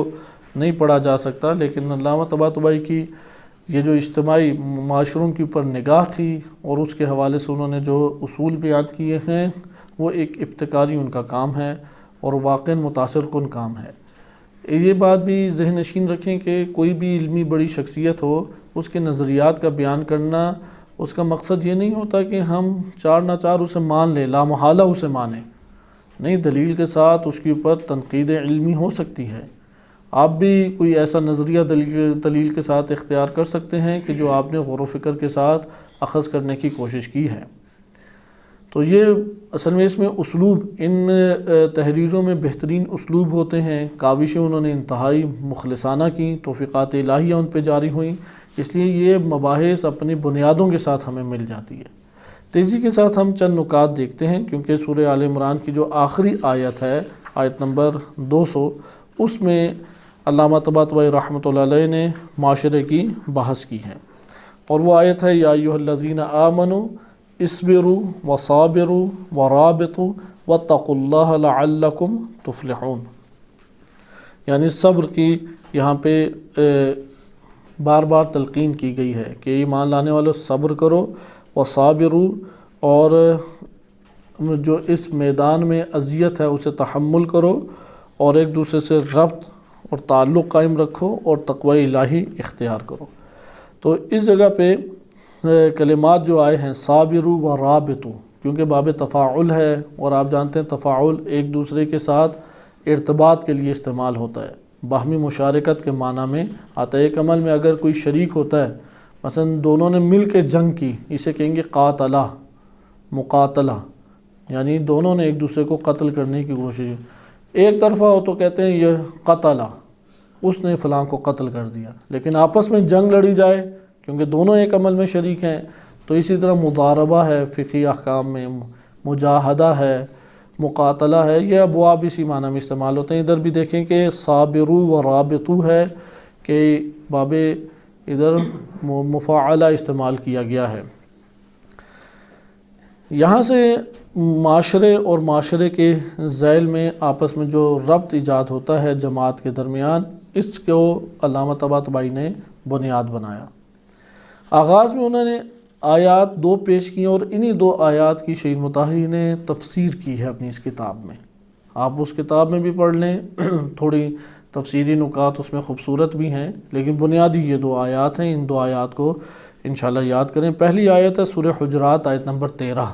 نہیں پڑھا جا سکتا، لیکن علامہ طباطبائی کی یہ جو اجتماعی معاشروں کے اوپر نگاہ تھی اور اس کے حوالے سے انہوں نے جو اصول بیان کیے ہیں، وہ ایک ابتکاری ان کا کام ہے اور واقعاً متاثر کن کام ہے۔ یہ بات بھی ذہن نشین رکھیں کہ کوئی بھی علمی بڑی شخصیت ہو، اس کے نظریات کا بیان کرنا، اس کا مقصد یہ نہیں ہوتا کہ ہم چار نہ چار اسے مان لیں، لا محالہ اسے مانیں، نہیں، دلیل کے ساتھ اس کے اوپر تنقید علمی ہو سکتی ہے۔ آپ بھی کوئی ایسا نظریہ دلیل کے ساتھ اختیار کر سکتے ہیں کہ جو آپ نے غور و فکر کے ساتھ اخذ کرنے کی کوشش کی ہے۔ تو یہ اصل میں اس میں اسلوب، ان تحریروں میں بہترین اسلوب ہوتے ہیں، کاوشیں انہوں نے انتہائی مخلصانہ کی، توفیقات الہیہ ان پہ جاری ہوئیں، اس لیے یہ مباحث اپنی بنیادوں کے ساتھ ہمیں مل جاتی ہے۔ تیزی کے ساتھ ہم چند نکات دیکھتے ہیں، کیونکہ سورہ آل عمران کی جو آخری آیت ہے، آیت نمبر 200، اس میں علامہ طباطبائی رحمۃ اللہ علیہ نے معاشرے کی بحث کی ہے، اور وہ آیت ہے یا ایھا الذین آمنوا اصبروا وصابروا ورابطوا واتقوا اللہ لعلکم تفلحون، یعنی صبر کی یہاں پہ بار بار تلقین کی گئی ہے کہ ایمان لانے والوں صبر کرو، وصابروا، اور جو اس میدان میں اذیت ہے اسے تحمل کرو، اور ایک دوسرے سے ربط اور تعلق قائم رکھو، اور تقوی الہی اختیار کرو۔ تو اس جگہ پہ کلمات جو آئے ہیں صابروا و رابطوا، کیونکہ باب تفاعل ہے، اور آپ جانتے ہیں تفاعل ایک دوسرے کے ساتھ ارتباط کے لیے استعمال ہوتا ہے، باہمی مشارکت کے معنی میں آتا ہے۔ ایک عمل میں اگر کوئی شریک ہوتا ہے، مثلا دونوں نے مل کے جنگ کی، اسے کہیں گے قاتلہ، مقاتلہ، یعنی دونوں نے ایک دوسرے کو قتل کرنے کی کوشش۔ ایک طرفہ ہو تو کہتے ہیں یہ قتلہ، اس نے فلاں کو قتل کر دیا، لیکن آپس میں جنگ لڑی جائے کیونکہ دونوں ایک عمل میں شریک ہیں، تو اسی طرح مضاربہ ہے فقہی احکام میں، مجاہدہ ہے، مقاتلہ ہے، یہ ابواب اسی معنی میں استعمال ہوتے ہیں۔ ادھر بھی دیکھیں کہ صابروا و رابطوا ہے کہ باب ادھر مفاعلہ استعمال کیا گیا ہے۔ یہاں سے معاشرے اور معاشرے کے ذیل میں آپس میں جو ربط ایجاد ہوتا ہے جماعت کے درمیان، اس کو علامہ طباطبائی نے بنیاد بنایا۔ آغاز میں انہوں نے آیات 2 پیش کی، اور انہی 2 آیات کی شہید مطہری نے تفسیر کی ہے اپنی اس کتاب میں۔ آپ اس کتاب میں بھی پڑھ لیں، تھوڑی تفسیری نکات اس میں خوبصورت بھی ہیں، لیکن بنیادی یہ 2 آیات ہیں۔ ان 2 آیات کو انشاءاللہ یاد کریں۔ پہلی آیت ہے سورہ حجرات آیت نمبر 13،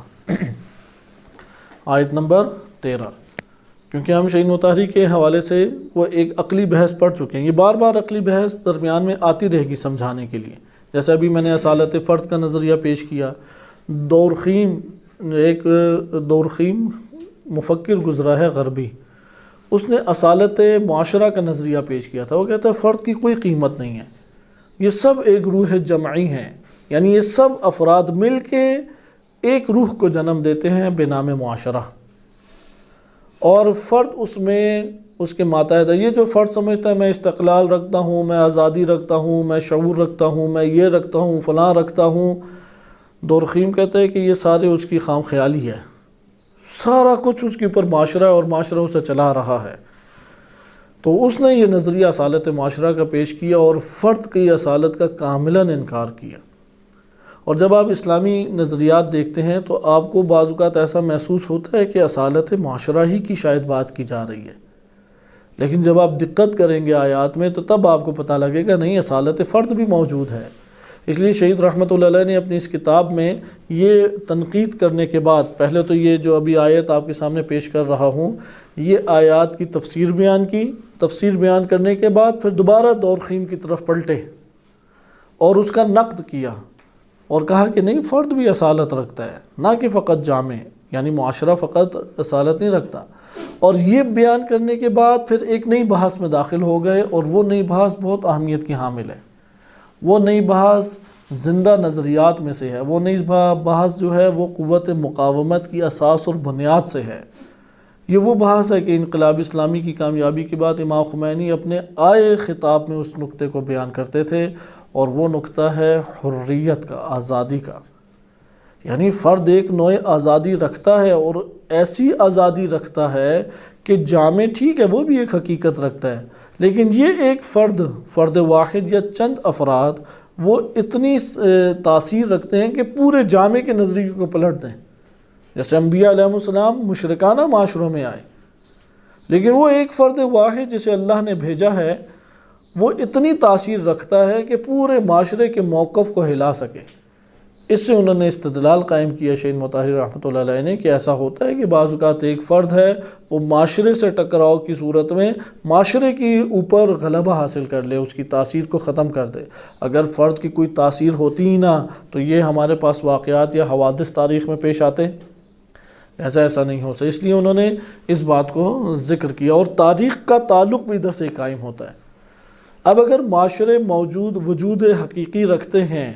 آیت نمبر 13، کیونکہ ہم شہید مطہری کے حوالے سے وہ ایک عقلی بحث پڑھ چکے ہیں، یہ بار بار عقلی بحث درمیان میں آتی رہے گی سمجھانے کے لیے۔ جیسے ابھی میں نے اصالت فرد کا نظریہ پیش کیا، دورخیم، ایک دورخیم مفکر گزرا ہے غربی، اس نے اصالت معاشرہ کا نظریہ پیش کیا تھا۔ وہ کہتا ہے فرد کی کوئی قیمت نہیں ہے، یہ سب ایک روح جمعی ہیں، یعنی یہ سب افراد مل کے ایک روح کو جنم دیتے ہیں بنام معاشرہ، اور فرد اس میں اس کے ماتحت ہے۔ یہ جو فرد سمجھتا ہے میں استقلال رکھتا ہوں، میں آزادی رکھتا ہوں، میں شعور رکھتا ہوں، میں یہ رکھتا ہوں، فلاں رکھتا ہوں، دورخیم کہتے ہیں کہ یہ سارے اس کی خام خیالی ہے، سارا کچھ اس کے اوپر معاشرہ ہے اور معاشرہ اسے چلا رہا ہے۔ تو اس نے یہ نظریہ اصالت معاشرہ کا پیش کیا اور فرد کی اصالت کا کاملاً انکار کیا۔ اور جب آپ اسلامی نظریات دیکھتے ہیں تو آپ کو بعض اوقات ایسا محسوس ہوتا ہے کہ اصالت معاشرہ ہی کی شاید بات کی جا رہی ہے، لیکن جب آپ دقت کریں گے آیات میں تو تب آپ کو پتہ لگے گا نہیں، اصالت فرد بھی موجود ہے۔ اس لیے شہید رحمۃ اللہ علیہ نے اپنی اس کتاب میں یہ تنقید کرنے کے بعد، پہلے تو یہ جو ابھی آیت آپ کے سامنے پیش کر رہا ہوں، یہ آیات کی تفسیر بیان کی، تفسیر بیان کرنے کے بعد پھر دوبارہ دورخیم کی طرف پلٹے اور اس کا نقد کیا اور کہا کہ نہیں، فرد بھی اصالت رکھتا ہے، نہ کہ فقط جامع، یعنی معاشرہ فقط اصالت نہیں رکھتا۔ اور یہ بیان کرنے کے بعد پھر ایک نئی بحث میں داخل ہو گئے، اور وہ نئی بحث بہت اہمیت کی حامل ہے۔ وہ نئی بحث زندہ نظریات میں سے ہے، وہ نئی بحث جو ہے وہ قوت مقاومت کی اساس اور بنیاد سے ہے۔ یہ وہ بحث ہے کہ انقلاب اسلامی کی کامیابی کے بعد امام خمینی اپنے آئے خطاب میں اس نقطے کو بیان کرتے تھے، اور وہ نقطہ ہے حریت کا، آزادی کا۔ یعنی فرد ایک نوع آزادی رکھتا ہے، اور ایسی آزادی رکھتا ہے کہ جامع ٹھیک ہے وہ بھی ایک حقیقت رکھتا ہے، لیکن یہ ایک فرد واحد یا چند افراد وہ اتنی تاثیر رکھتے ہیں کہ پورے جامع کے نظریے کو پلٹ دیں۔ جیسے انبیاء علیہ السلام مشرکانہ معاشروں میں آئے، لیکن وہ ایک فرد واحد جسے اللہ نے بھیجا ہے وہ اتنی تاثیر رکھتا ہے کہ پورے معاشرے کے موقف کو ہلا سکے۔ اس سے انہوں نے استدلال قائم کیا شہید مطہری رحمۃ اللہ علیہ نے کہ ایسا ہوتا ہے کہ بعض اوقات ایک فرد ہے وہ معاشرے سے ٹکراؤ کی صورت میں معاشرے کے اوپر غلبہ حاصل کر لے، اس کی تاثیر کو ختم کر دے۔ اگر فرد کی کوئی تاثیر ہوتی ہی نہ تو یہ ہمارے پاس واقعات یا حوادث تاریخ میں پیش آتے، ایسا نہیں ہو سکتا۔ اس لیے انہوں نے اس بات کو ذکر کیا، اور تاریخ کا تعلق بھی ادھر سے قائم ہوتا ہے۔ اب اگر معاشرے وجود حقیقی رکھتے ہیں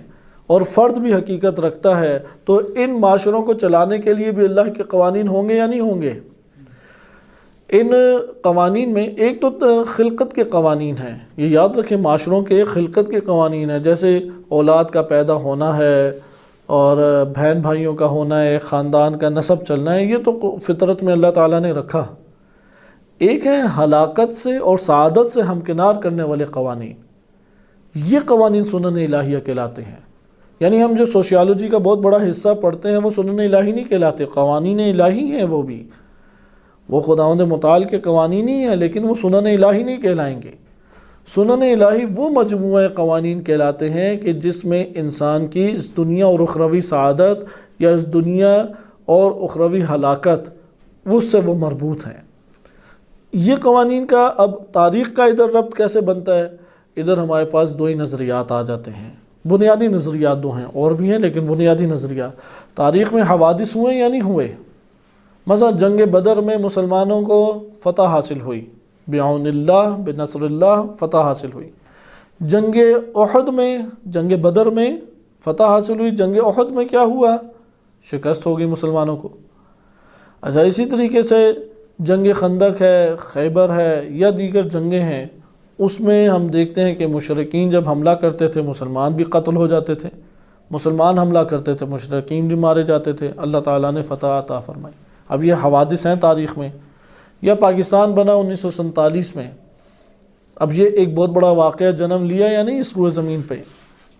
اور فرد بھی حقیقت رکھتا ہے تو ان معاشروں کو چلانے کے لیے بھی اللہ کے قوانین ہوں گے یا نہیں ہوں گے؟ ان قوانین میں ایک تو خلقت کے قوانین ہیں، یہ یاد رکھیں، معاشروں کے خلقت کے قوانین ہیں، جیسے اولاد کا پیدا ہونا ہے اور بہن بھائیوں کا ہونا ہے، خاندان کا نسب چلنا ہے، یہ تو فطرت میں اللہ تعالیٰ نے رکھا۔ ایک ہے ہلاکت سے اور سعادت سے ہمکنار کرنے والے قوانین، یہ قوانین سنن الہیہ کہلاتے ہیں۔ یعنی ہم جو سوشیالوجی کا بہت بڑا حصہ پڑھتے ہیں وہ سنن الہی نہیں کہلاتے، قوانین الہی ہیں، وہ خداوند متعال کے قوانین ہی ہیں، لیکن وہ سنن الہی نہیں کہلائیں گے۔ سنن الہی وہ مجموعہ قوانین کہلاتے ہیں کہ جس میں انسان کی اس دنیا اور اخروی سعادت یا اس دنیا اور اخروی ہلاکت اس سے وہ مربوط ہیں۔ یہ قوانین کا اب تاریخ کا ادھر ربط کیسے بنتا ہے؟ ادھر ہمارے پاس دو ہی نظریات آ جاتے ہیں، بنیادی نظریات دو ہیں، اور بھی ہیں لیکن بنیادی نظریات۔ تاریخ میں حوادث ہوئے یا نہیں ہوئے؟ مثلا جنگ بدر میں مسلمانوں کو فتح حاصل ہوئی، بعون اللہ بنصر اللہ فتح حاصل ہوئی۔ جنگ بدر میں فتح حاصل ہوئی، جنگ احد میں کیا ہوا؟ شکست ہو گئی مسلمانوں کو۔ اچھا، اسی طریقے سے جنگ خندق ہے، خیبر ہے، یا دیگر جنگیں ہیں، اس میں ہم دیکھتے ہیں کہ مشرکین جب حملہ کرتے تھے مسلمان بھی قتل ہو جاتے تھے، مسلمان حملہ کرتے تھے مشرکین بھی مارے جاتے تھے، اللہ تعالیٰ نے فتح عطا فرمائی۔ اب یہ حوادث ہیں تاریخ میں۔ یا پاکستان بنا 1947 میں، اب یہ ایک بہت بڑا واقعہ جنم لیا یا نہیں اس روئے زمین پہ،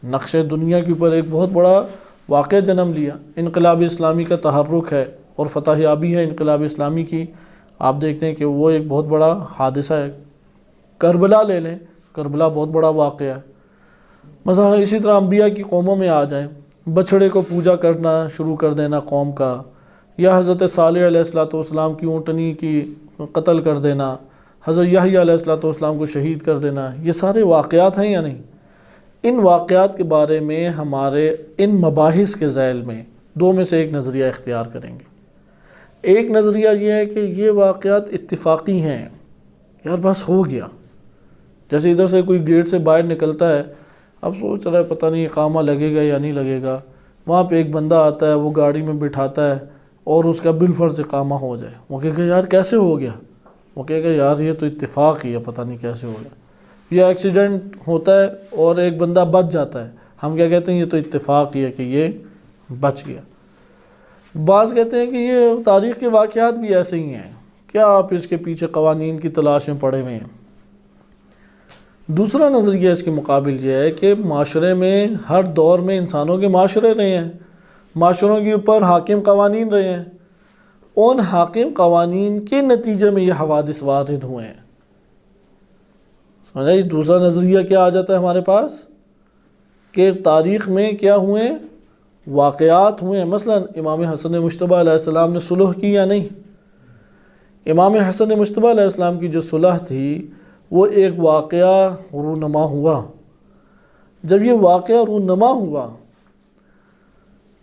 نقش دنیا کے اوپر ایک بہت بڑا واقعہ جنم لیا۔ انقلاب اسلامی کا تحرک ہے اور فتح یابی ہے انقلاب اسلامی کی، آپ دیکھتے ہیں کہ وہ ایک بہت بڑا حادثہ ہے۔ کربلا لے لیں، کربلا بہت بڑا واقعہ ہے۔ مثلا اسی طرح انبیاء کی قوموں میں آ جائیں، بچھڑے کو پوجا کرنا شروع کر دینا قوم کا، یا حضرت صالح علیہ السلام کی اونٹنی کی قتل کر دینا، حضرت یحییٰ علیہ السلام کو شہید کر دینا، یہ سارے واقعات ہیں یا نہیں؟ ان واقعات کے بارے میں ہمارے ان مباحث کے ذیل میں دو میں سے ایک نظریہ اختیار کریں گے۔ ایک نظریہ یہ ہے کہ یہ واقعات اتفاقی ہیں، یار بس ہو گیا. جیسے ادھر سے کوئی گیٹ سے باہر نکلتا ہے، اب سوچ رہا ہے پتہ نہیں اقامہ لگے گا یا نہیں لگے گا، وہاں پہ ایک بندہ آتا ہے، وہ گاڑی میں بٹھاتا ہے اور اس کا بالفرض اقامہ ہو جائے. وہ کہے گا یار کیسے ہو گیا؟ وہ کہے گا یار یہ تو اتفاق ہی ہے، پتہ نہیں کیسے ہو گیا. یہ ایکسیڈنٹ ہوتا ہے اور ایک بندہ بچ جاتا ہے، ہم کیا کہتے ہیں یہ تو اتفاق ہی ہے کہ یہ بچ گیا. بعض کہتے ہیں کہ یہ تاریخ کے واقعات بھی ایسے ہی ہیں، کیا آپ اس کے پیچھے قوانین کی تلاش میں پڑے ہوئے ہیں. دوسرا نظریہ اس کے مقابل یہ ہے کہ معاشرے میں ہر دور میں انسانوں کے معاشرے رہے ہیں، معاشروں کے اوپر حاکم قوانین رہے ہیں، ان حاکم قوانین کے نتیجے میں یہ حوادث وارد ہوئے ہیں. سمجھا جی؟ دوسرا نظریہ کیا آ جاتا ہے ہمارے پاس کہ تاریخ میں کیا ہوئے ہیں، واقعات ہوئے ہیں. مثلا امام حسن مجتبیٰ علیہ السلام نے صلح کی یا نہیں؟ امام حسن مجتبیٰ علیہ السلام کی جو صلح تھی وہ ایک واقعہ رونما ہوا. جب یہ واقعہ رونما ہوا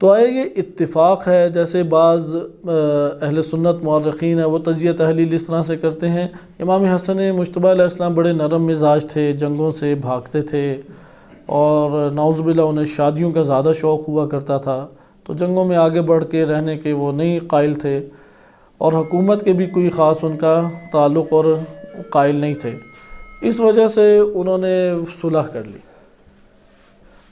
تو یہ اتفاق ہے. جیسے بعض اہل سنت مورخین ہیں وہ تجزیہ تحلیل اس طرح سے کرتے ہیں، امام حسن مجتبیٰ علیہ السلام بڑے نرم مزاج تھے، جنگوں سے بھاگتے تھے، اور نعوذ باللہ انہیں شادیوں کا زیادہ شوق ہوا کرتا تھا، تو جنگوں میں آگے بڑھ کے رہنے کے وہ نہیں قائل تھے، اور حکومت کے بھی کوئی خاص ان کا تعلق اور قائل نہیں تھے. اس وجہ سے انہوں نے صلح کر لی.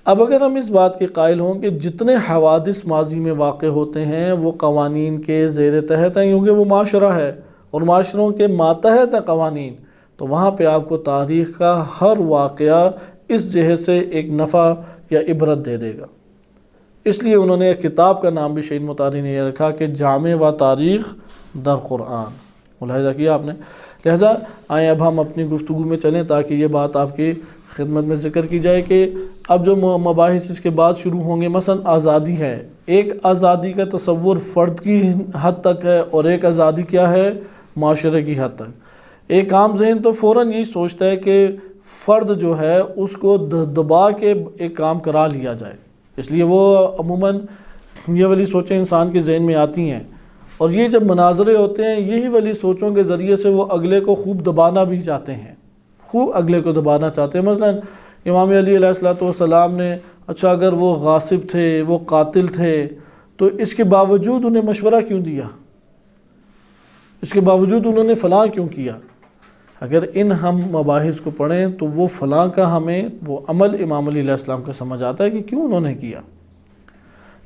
اب اگر ہم اس بات کے قائل ہوں کہ جتنے حوادث ماضی میں واقع ہوتے ہیں وہ قوانین کے زیر تحت ہیں، کیونکہ وہ معاشرہ ہے اور معاشروں کے ماتحت ہیں قوانین، تو وہاں پہ آپ کو تاریخ کا ہر واقعہ اس جہت سے ایک نفع یا عبرت دے دے گا. اس لیے انہوں نے ایک کتاب کا نام بھی شہید مطہری نے یہ رکھا کہ جامع و تاریخ در قرآن. ملاحظہ کیا آپ نے؟ لہذا آئیں اب ہم اپنی گفتگو میں چلیں تاکہ یہ بات آپ کی خدمت میں ذکر کی جائے کہ اب جو مباحث اس کے بعد شروع ہوں گے، مثلا آزادی ہے. ایک آزادی کا تصور فرد کی حد تک ہے اور ایک آزادی کیا ہے؟ معاشرے کی حد تک. ایک عام ذہن تو فوراً یہی سوچتا ہے کہ فرد جو ہے اس کو دبا کے ایک کام کرا لیا جائے، اس لیے وہ عموماً یہ والی سوچیں انسان کے ذہن میں آتی ہیں، اور یہ جب مناظرے ہوتے ہیں یہی والی سوچوں کے ذریعے سے وہ اگلے کو خوب دبانا بھی چاہتے ہیں، خوب اگلے کو دبانا چاہتے ہیں. مثلا امام علی علیہ السلام نے اچھا اگر وہ غاصب تھے، وہ قاتل تھے، تو اس کے باوجود انہیں مشورہ کیوں دیا؟ اس کے باوجود انہوں نے فلاں کیوں کیا؟ اگر ان ہم مباحث کو پڑھیں تو وہ فلاں کا ہمیں وہ عمل امام علی علیہ السلام کا سمجھ آتا ہے کہ کیوں انہوں نے کیا.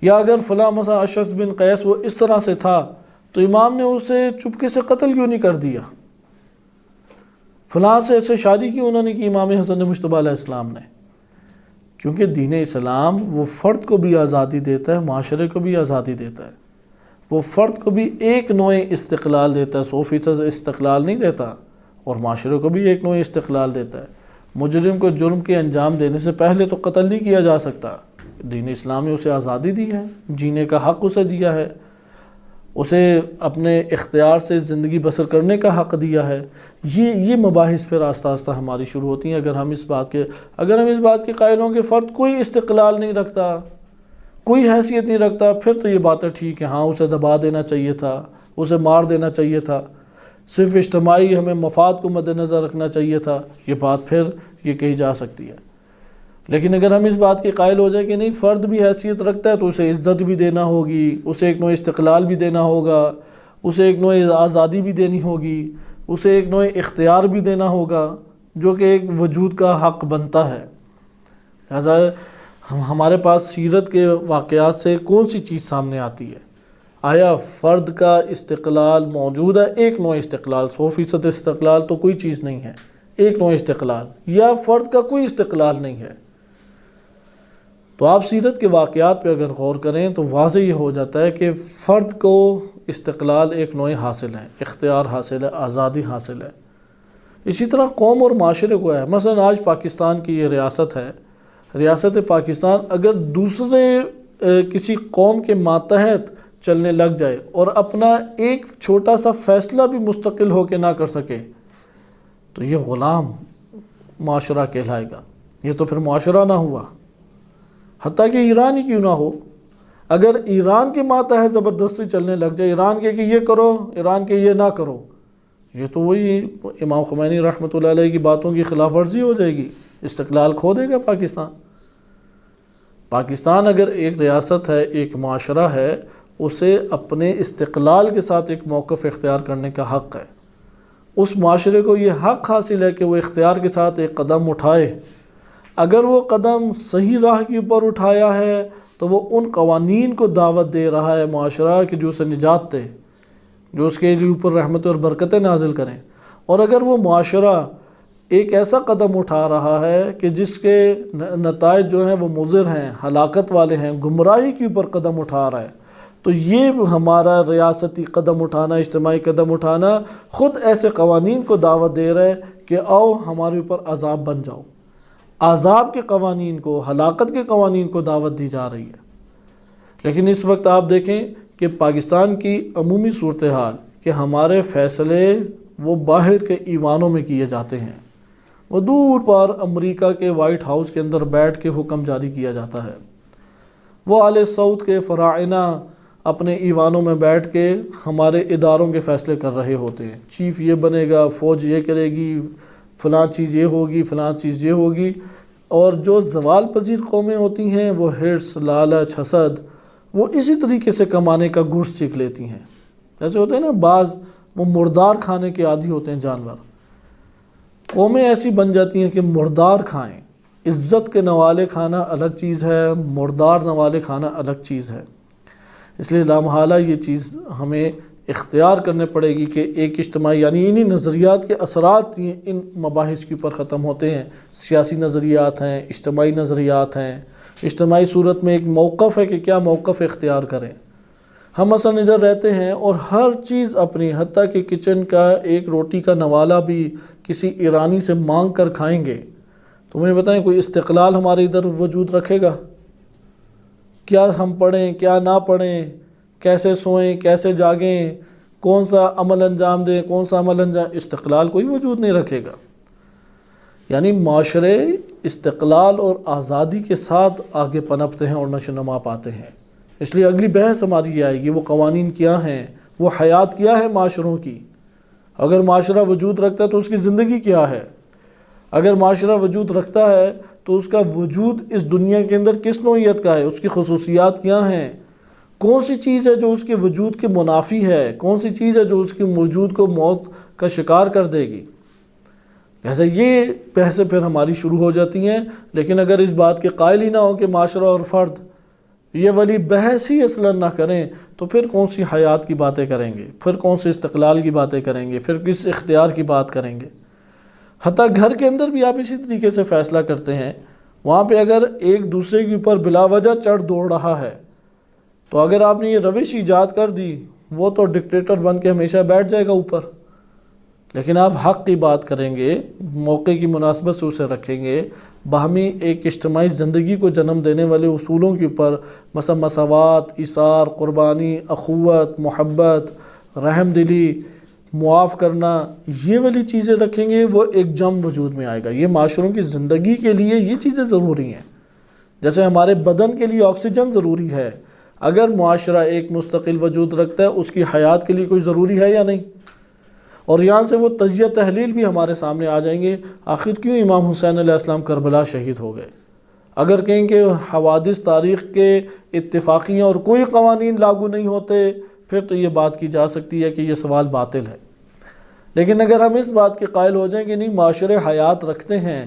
یا اگر فلاں مثلا اشعث بن قیس وہ اس طرح سے تھا تو امام نے اسے چپکے سے قتل کیوں نہیں کر دیا؟ فلاں سے ایسے شادی کیوں انہوں نے کی امام حسن مجتبیٰ علیہ السلام نے؟ کیونکہ دین اسلام وہ فرد کو بھی آزادی دیتا ہے، معاشرے کو بھی آزادی دیتا ہے. وہ فرد کو بھی ایک نوع استقلال دیتا ہے، 100% استقلال نہیں دیتا، اور معاشرے کو بھی ایک نوع استقلال دیتا ہے. مجرم کو جرم کے انجام دینے سے پہلے تو قتل نہیں کیا جا سکتا. دین اسلام نے اسے آزادی دی ہے، جینے کا حق اسے دیا ہے، اسے اپنے اختیار سے زندگی بسر کرنے کا حق دیا ہے. یہ مباحث پھر آہستہ آہستہ ہماری شروع ہوتی ہیں. اگر ہم اس بات کے قائل ہوں کہ فرد کوئی استقلال نہیں رکھتا، کوئی حیثیت نہیں رکھتا، پھر تو یہ باتیں ٹھیک ہے، ہاں اسے دبا دینا چاہیے تھا، اسے مار دینا چاہیے تھا، صرف اجتماعی ہمیں مفاد کو مد نظر رکھنا چاہیے تھا، یہ بات پھر یہ کہی جا سکتی ہے. لیکن اگر ہم اس بات کے قائل ہو جائے کہ نہیں فرد بھی حیثیت رکھتا ہے تو اسے عزت بھی دینا ہوگی، اسے ایک نوع استقلال بھی دینا ہوگا، اسے ایک نوع آزادی بھی دینی ہوگی، اسے ایک نوع اختیار بھی دینا ہوگا، جو کہ ایک وجود کا حق بنتا ہے. لہذا ہمارے پاس سیرت کے واقعات سے کون سی چیز سامنے آتی ہے؟ آیا فرد کا استقلال موجود ہے؟ ایک نوع استقلال، 100% استقلال تو کوئی چیز نہیں ہے، ایک نوع استقلال، یا فرد کا کوئی استقلال نہیں ہے. تو آپ سیرت کے واقعات پہ اگر غور کریں تو واضح یہ ہو جاتا ہے کہ فرد کو استقلال ایک نوع حاصل ہے، اختیار حاصل ہے، آزادی حاصل ہے. اسی طرح قوم اور معاشرے کو ہے. مثلا آج پاکستان کی یہ ریاست ہے، ریاست پاکستان اگر دوسرے کسی قوم کے ماتحت چلنے لگ جائے اور اپنا ایک چھوٹا سا فیصلہ بھی مستقل ہو کے نہ کر سکے تو یہ غلام معاشرہ کہلائے گا. یہ تو پھر معاشرہ نہ ہوا. حتیٰ کہ ایران ہی کیوں نہ ہو، اگر ایران کے ماتحت زبردستی چلنے لگ جائے، ایران کے کہ یہ کرو، ایران کے یہ نہ کرو، یہ تو وہی امام خمینی رحمۃ اللہ علیہ کی باتوں کی خلاف ورزی ہو جائے گی، استقلال کھو دے گا پاکستان۔ پاکستان اگر ایک ریاست ہے، ایک معاشرہ ہے، اسے اپنے استقلال کے ساتھ ایک موقف اختیار کرنے کا حق ہے۔ اس معاشرے کو یہ حق حاصل ہے کہ وہ اختیار کے ساتھ ایک قدم اٹھائے۔ اگر وہ قدم صحیح راہ کے اوپر اٹھایا ہے تو وہ ان قوانین کو دعوت دے رہا ہے معاشرہ کہ جو اسے نجات دے، جو اس کے لیے اوپر رحمت اور برکتیں نازل کریں۔ اور اگر وہ معاشرہ ایک ایسا قدم اٹھا رہا ہے کہ جس کے نتائج جو ہیں وہ مضر ہیں، ہلاکت والے ہیں، گمراہی کے اوپر قدم اٹھا رہا ہے، تو یہ ہمارا ریاستی قدم اٹھانا، اجتماعی قدم اٹھانا خود ایسے قوانین کو دعوت دے رہا ہے کہ آؤ ہمارے اوپر عذاب بن جاؤ۔ عذاب کے قوانین کو، ہلاکت کے قوانین کو دعوت دی جا رہی ہے۔ لیکن اس وقت آپ دیکھیں کہ پاکستان کی عمومی صورتحال کہ ہمارے فیصلے وہ باہر کے ایوانوں میں کیے جاتے ہیں، وہ دور پر امریکہ کے وائٹ ہاؤس کے اندر بیٹھ کے حکم جاری کیا جاتا ہے۔ وہ آل سعود کے فراعنہ اپنے ایوانوں میں بیٹھ کے ہمارے اداروں کے فیصلے کر رہے ہوتے ہیں، چیف یہ بنے گا، فوج یہ کرے گی، فلاں چیز یہ ہوگی، فلاں چیز یہ ہوگی۔ اور جو زوال پذیر قومیں ہوتی ہیں وہ حرص، لالچ، حسد، وہ اسی طریقے سے کمانے کا گرس سیکھ لیتی ہیں۔ جیسے ہوتے ہیں نا بعض وہ مردار کھانے کے عادی ہوتے ہیں جانور، قومیں ایسی بن جاتی ہیں کہ مردار کھائیں۔ عزت کے نوالے کھانا الگ چیز ہے، مردار نوالے کھانا الگ چیز ہے۔ اس لیے لامحالہ یہ چیز ہمیں اختیار کرنے پڑے گی کہ ایک اجتماعی، یعنی انہی نظریات کے اثرات ان مباحث کے اوپر ختم ہوتے ہیں۔ سیاسی نظریات ہیں، اجتماعی نظریات ہیں۔ اجتماعی صورت میں ایک موقف ہے کہ کیا موقف اختیار کریں۔ ہم مثلا ادھر رہتے ہیں اور ہر چیز اپنی، حتیٰ کہ کچن کا ایک روٹی کا نوالہ بھی کسی ایرانی سے مانگ کر کھائیں گے۔ تو مجھے بتائیں کوئی استقلال ہمارے ادھر وجود رکھے گا؟ کیا ہم پڑھیں، کیا نہ پڑھیں، کیسے سوئیں، کیسے جاگیں، کون سا عمل انجام دیں، کون سا عمل انجام، استقلال کوئی وجود نہیں رکھے گا۔ یعنی معاشرے استقلال اور آزادی کے ساتھ آگے پنپتے ہیں اور نشو و نما پاتے ہیں۔ اس لیے اگلی بحث ہماری یہ آئے گی وہ قوانین کیا ہیں، وہ حیات کیا ہے معاشروں کی۔ اگر معاشرہ وجود رکھتا ہے تو اس کی زندگی کیا ہے؟ اگر معاشرہ وجود رکھتا ہے تو اس کا وجود اس دنیا کے اندر کس نوعیت کا ہے، اس کی خصوصیات کیا ہیں، کون سی چیز ہے جو اس کے وجود کے منافی ہے، کون سی چیز ہے جو اس کے وجود کو موت کا شکار کر دے گی۔ لہٰذا یہ بحثیں پھر ہماری شروع ہو جاتی ہیں۔ لیکن اگر اس بات کے قائل ہی نہ ہو کہ معاشرہ اور فرد یہ والی بحث ہی اصلاً نہ کریں تو پھر کون سی حیات کی باتیں کریں گے، پھر کون سے استقلال کی باتیں کریں گے، پھر کس اختیار کی بات کریں گے۔ حتیٰ گھر کے اندر بھی آپ اسی طریقے سے فیصلہ کرتے ہیں، وہاں پہ اگر ایک دوسرے کے اوپر بلا وجہ چڑھ دوڑ رہا ہے تو اگر آپ نے یہ روش ایجاد کر دی وہ تو ڈکٹیٹر بن کے ہمیشہ بیٹھ جائے گا اوپر۔ لیکن آپ حق کی بات کریں گے، موقع کی مناسبت سے اسے رکھیں گے، باہمی ایک اجتماعی زندگی کو جنم دینے والے اصولوں کے اوپر، مثلا مساوات، ایثار، قربانی، اخوت، محبت، رحم دلی، معاف کرنا، یہ والی چیزیں رکھیں گے، وہ ایک جم وجود میں آئے گا۔ یہ معاشروں کی زندگی کے لیے یہ چیزیں ضروری ہیں۔ جیسے ہمارے بدن کے لیے آکسیجن ضروری ہے، اگر معاشرہ ایک مستقل وجود رکھتا ہے اس کی حیات کے لیے کوئی ضروری ہے یا نہیں؟ اور یہاں سے وہ تجزیہ تحلیل بھی ہمارے سامنے آ جائیں گے، آخر کیوں امام حسین علیہ السلام کربلا شہید ہو گئے؟ اگر کہیں کہ حوادث تاریخ کے اتفاقیاں اور کوئی قوانین لاگو نہیں ہوتے پھر تو یہ بات کی جا سکتی ہے کہ یہ سوال باطل ہے۔ لیکن اگر ہم اس بات کے قائل ہو جائیں کہ نہیں، معاشرے حیات رکھتے ہیں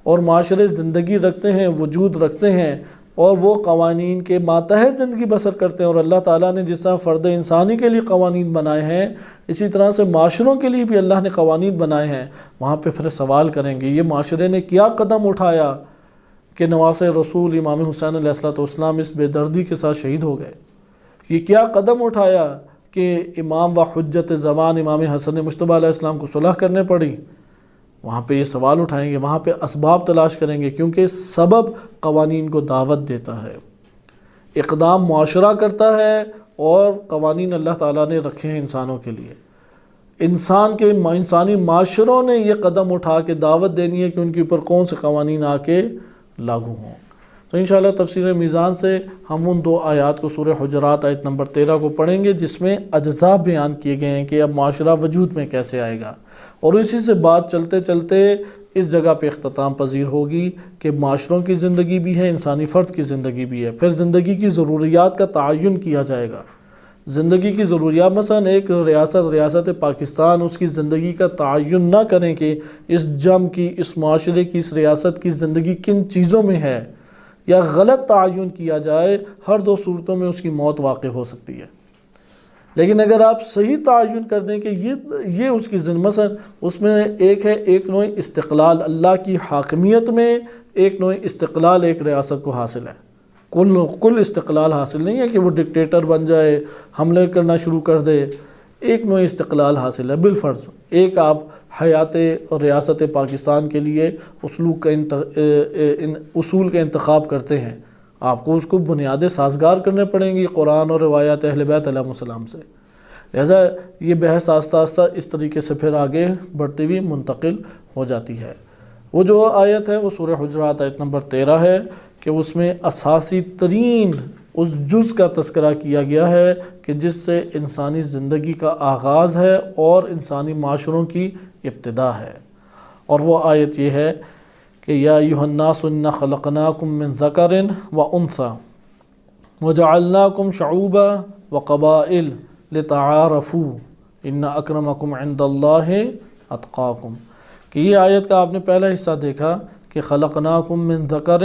اور معاشرے زندگی رکھتے ہیں، وجود رکھتے ہیں، اور وہ قوانین کے ماتحت زندگی بسر کرتے ہیں، اور اللہ تعالیٰ نے جس طرح فرد انسانی کے لیے قوانین بنائے ہیں اسی طرح سے معاشروں کے لیے بھی اللہ نے قوانین بنائے ہیں، وہاں پہ پھر سوال کریں گے یہ معاشرے نے کیا قدم اٹھایا کہ نواسۂ رسول امام حسین علیہ السلام اس بے دردی کے ساتھ شہید ہو گئے؟ یہ کیا قدم اٹھایا کہ امام و حجت زمان امام حسن مجتبی علیہ السلام کو صلح کرنے پڑی؟ وہاں پہ یہ سوال اٹھائیں گے، وہاں پہ اسباب تلاش کریں گے، کیونکہ سبب قوانین کو دعوت دیتا ہے، اقدام معاشرہ کرتا ہے، اور قوانین اللہ تعالیٰ نے رکھے ہیں انسانوں کے لیے۔ انسانی معاشروں نے یہ قدم اٹھا کے دعوت دینی ہے کہ ان کے اوپر کون سے قوانین آ کے لاگو ہوں۔ تو انشاءاللہ تفسیر میزان سے ہم ان 2 آیات کو سورہ حجرات آیت نمبر 13 کو پڑھیں گے، جس میں اجزاء بیان کیے گئے ہیں کہ اب معاشرہ وجود میں کیسے آئے گا، اور اسی سے بات چلتے چلتے اس جگہ پہ اختتام پذیر ہوگی کہ معاشروں کی زندگی بھی ہے، انسانی فرد کی زندگی بھی ہے، پھر زندگی کی ضروریات کا تعین کیا جائے گا۔ زندگی کی ضروریات، مثلا ایک ریاست پاکستان اس کی زندگی کا تعین نہ کریں کہ اس جم کی، اس معاشرے کی، اس ریاست کی زندگی کن چیزوں میں ہے، یا غلط تعین کیا جائے، ہر 2 صورتوں میں اس کی موت واقع ہو سکتی ہے۔ لیکن اگر آپ صحیح تعین کر دیں کہ یہ اس کی مثلا اس میں ایک نوع استقلال، اللہ کی حاکمیت میں ایک نوع استقلال ایک ریاست کو حاصل ہے، کل استقلال حاصل نہیں ہے کہ وہ ڈکٹیٹر بن جائے، حملے کرنا شروع کر دے، ایک نوع استقلال حاصل ہے بالفرض۔ ایک آپ حیات اور ریاست پاکستان کے لیے اصول کا انتخاب کرتے ہیں، آپ کو اس کو بنیادیں سازگار کرنے پڑیں گی قرآن اور روایات اہل بیت علیہ السلام سے۔ لہذا یہ بحث آہستہ آہستہ اس طریقے سے پھر آگے بڑھتی ہوئی منتقل ہو جاتی ہے۔ وہ جو آیت ہے وہ سورہ حجرات آیت نمبر 13 ہے کہ اس میں اساسی ترین اس جز کا تذکرہ کیا گیا ہے کہ جس سے انسانی زندگی کا آغاز ہے اور انسانی معاشروں کی ابتدا ہے، اور وہ آیت یہ ہے کہ یا ایھا الناس انا خلقناکم من ذکر و انثی وجعلناکم شعوبا وقبائل لتعارفوا ان اکرمکم عند اللہ اتقاکم۔ کہ یہ آیت کا آپ نے پہلا حصہ دیکھا کہ خلقناکم من ذکر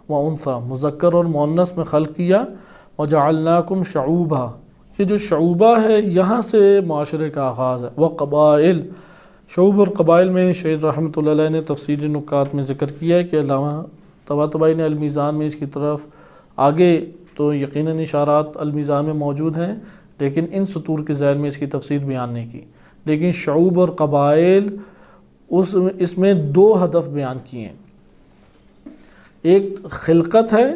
و انثی، مذکر اور مؤنث میں خلق کیا، وجعلناکم شعوبا، یہ جو شعوبہ ہے یہاں سے معاشرے کا آغاز ہے، وقبائل، شعوب اور قبائل میں شہید رحمۃ اللہ علیہ نے تفسیری نکات میں ذکر کیا ہے کہ علامہ طباطبائی نے المیزان میں اس کی طرف آگے تو یقیناً اشارات المیزان میں موجود ہیں، لیکن ان سطور کے ذیل میں اس کی تفسیر بیان نہیں کی، لیکن شعوب اور قبائل اس میں 2 ہدف بیان کیے ہیں۔ ایک خلقت ہے،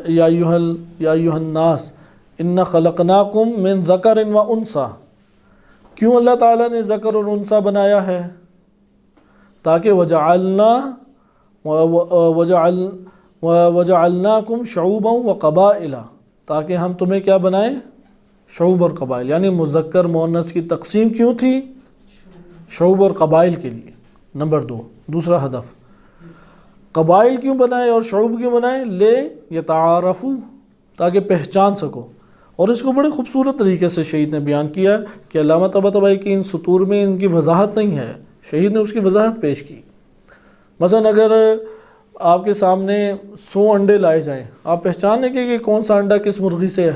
یا ایھا الناس انا خلقناکم من ذکر و انثی، کیوں اللہ تعالیٰ نے ذکر اور انثی بنایا ہے؟ تاکہ وجعلناکم شعوبا و قبائل، تاکہ ہم تمہیں کیا بنائیں؟ شعوب اور قبائل، یعنی مذکر مؤنث کی تقسیم کیوں تھی؟ شعوب اور قبائل کے لیے، نمبر 2۔ دوسرا ہدف قبائل کیوں بنائے اور شعوب کیوں بنائے؟ لے یتعارفوا، تاکہ پہچان سکو، اور اس کو بڑے خوبصورت طریقے سے شہید نے بیان کیا کہ علامہ طباطبائی کی ان سطور میں ان کی وضاحت نہیں ہے، شہید نے اس کی وضاحت پیش کی۔ مثلا اگر آپ کے سامنے 100 انڈے لائے جائیں، آپ پہچان لیں گے کہ کون سا انڈا کس مرغی سے ہے؟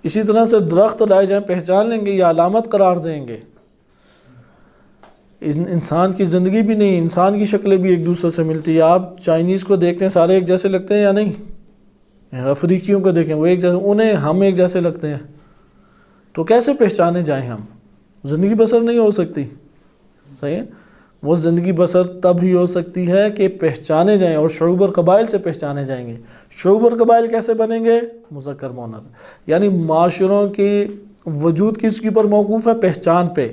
اسی طرح سے درخت لائے جائیں، پہچان لیں گے یا علامت قرار دیں گے؟ انسان کی زندگی بھی نہیں، انسان کی شکلیں بھی ایک دوسرے سے ملتی ہے۔ آپ چائنیز کو دیکھتے ہیں، سارے ایک جیسے لگتے ہیں یا نہیں؟ افریقیوں کو دیکھیں، وہ ایک جیسے، ہم ایک جیسے لگتے ہیں، تو کیسے پہچانے جائیں ہم؟ زندگی بسر نہیں ہو سکتی، صحیح ہے؟ وہ زندگی بسر تب ہی ہو سکتی ہے کہ پہچانے جائیں، اور شعوب اور قبائل سے پہچانے جائیں گے۔ شعوب اور قبائل کیسے بنیں گے؟ مذکر مؤنث، یعنی معاشروں کی وجود کس کی پر موقوف ہے؟ پہچان پہ۔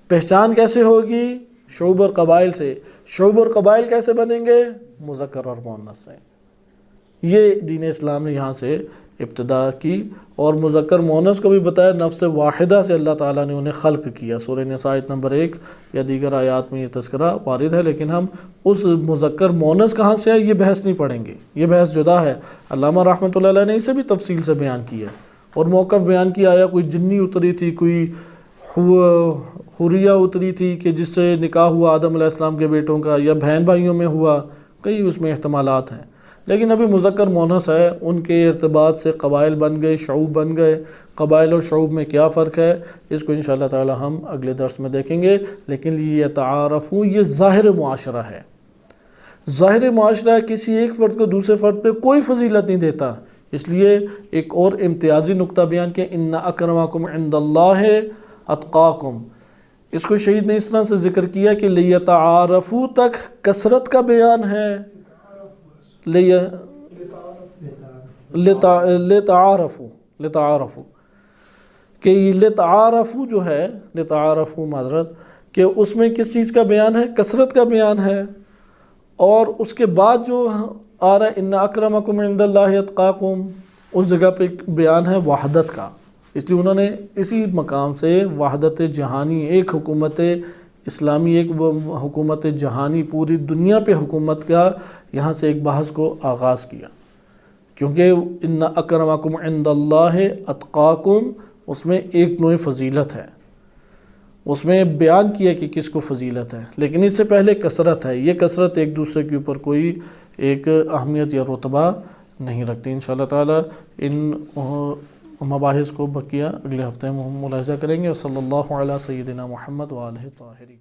پہچان کیسے ہوگی؟ شعوب اور قبائل سے۔ شعوب اور قبائل کیسے بنیں گے؟ مذکر اور مؤنث سے۔ یہ دین اسلام نے یہاں سے ابتدا کی، اور مذکر مؤنث کو بھی بتایا، نفس واحدہ سے اللہ تعالیٰ نے انہیں خلق کیا۔ سورہ نساء آیت نمبر 1 یا دیگر آیات میں یہ تذکرہ وارد ہے، لیکن ہم اس مذکر مؤنث کہاں سے ہے یہ بحث نہیں پڑھیں گے، یہ بحث جدا ہے۔ علامہ رحمۃ اللہ علیہ نے اسے بھی تفصیل سے بیان کیا اور موقف بیان کیا، آیا کوئی جنی اتری تھی، کوئی حوریہ اتری تھی کہ جس سے نکاح ہوا آدم علیہ السلام کے بیٹوں کا، یا بہن بھائیوں میں ہوا، کئی اس میں احتمالات ہیں، لیکن ابھی مذکر مؤنث ہے۔ ان کے ارتباط سے قبائل بن گئے، شعوب بن گئے۔ قبائل اور شعوب میں کیا فرق ہے اس کو انشاءاللہ تعالی ہم اگلے درس میں دیکھیں گے، لیکن یہ تعارفو یہ ظاہر معاشرہ ہے۔ ظاہر معاشرہ کسی ایک فرد کو دوسرے فرد پہ کوئی فضیلت نہیں دیتا، اس لیے ایک اور امتیازی نقطہ بیان کیا، ان اکرمکم عند اللہ اتقاکم۔ اس کو شہید نے اس طرح سے ذکر کیا کہ لیتعارفو تک کثرت کا بیان ہے، لتعارفو کہ لتعارفو جو ہے، لتعارفو معذرت، کہ اس میں کس چیز کا بیان ہے؟ کثرت کا بیان ہے، اور اس کے بعد جو آ رہا ہے ان اکرمکم عند اللہ اتقاکم، اس جگہ پہ ایک بیان ہے وحدت کا، اس لیے انہوں نے اسی مقام سے وحدت جہانی، ایک حکومت اسلامی، ایک حکومت جہانی پوری دنیا پہ حکومت کا یہاں سے ایک بحث کو آغاز کیا، کیونکہ ان اکرمکم عند اللہ اتقاکم اس میں ایک نوع فضیلت ہے، اس میں بیان کیا کہ کس کو فضیلت ہے، لیکن اس سے پہلے کثرت ہے، یہ کثرت ایک دوسرے کے اوپر کوئی ایک اہمیت یا رتبہ نہیں رکھتی۔ انشاءاللہ تعالی ان مباحث کو بقیہ اگلے ہفتے میں ملاحظہ کریں گے۔ صلی اللہ علیہ سیدنا محمد وآلہ الطاہرین۔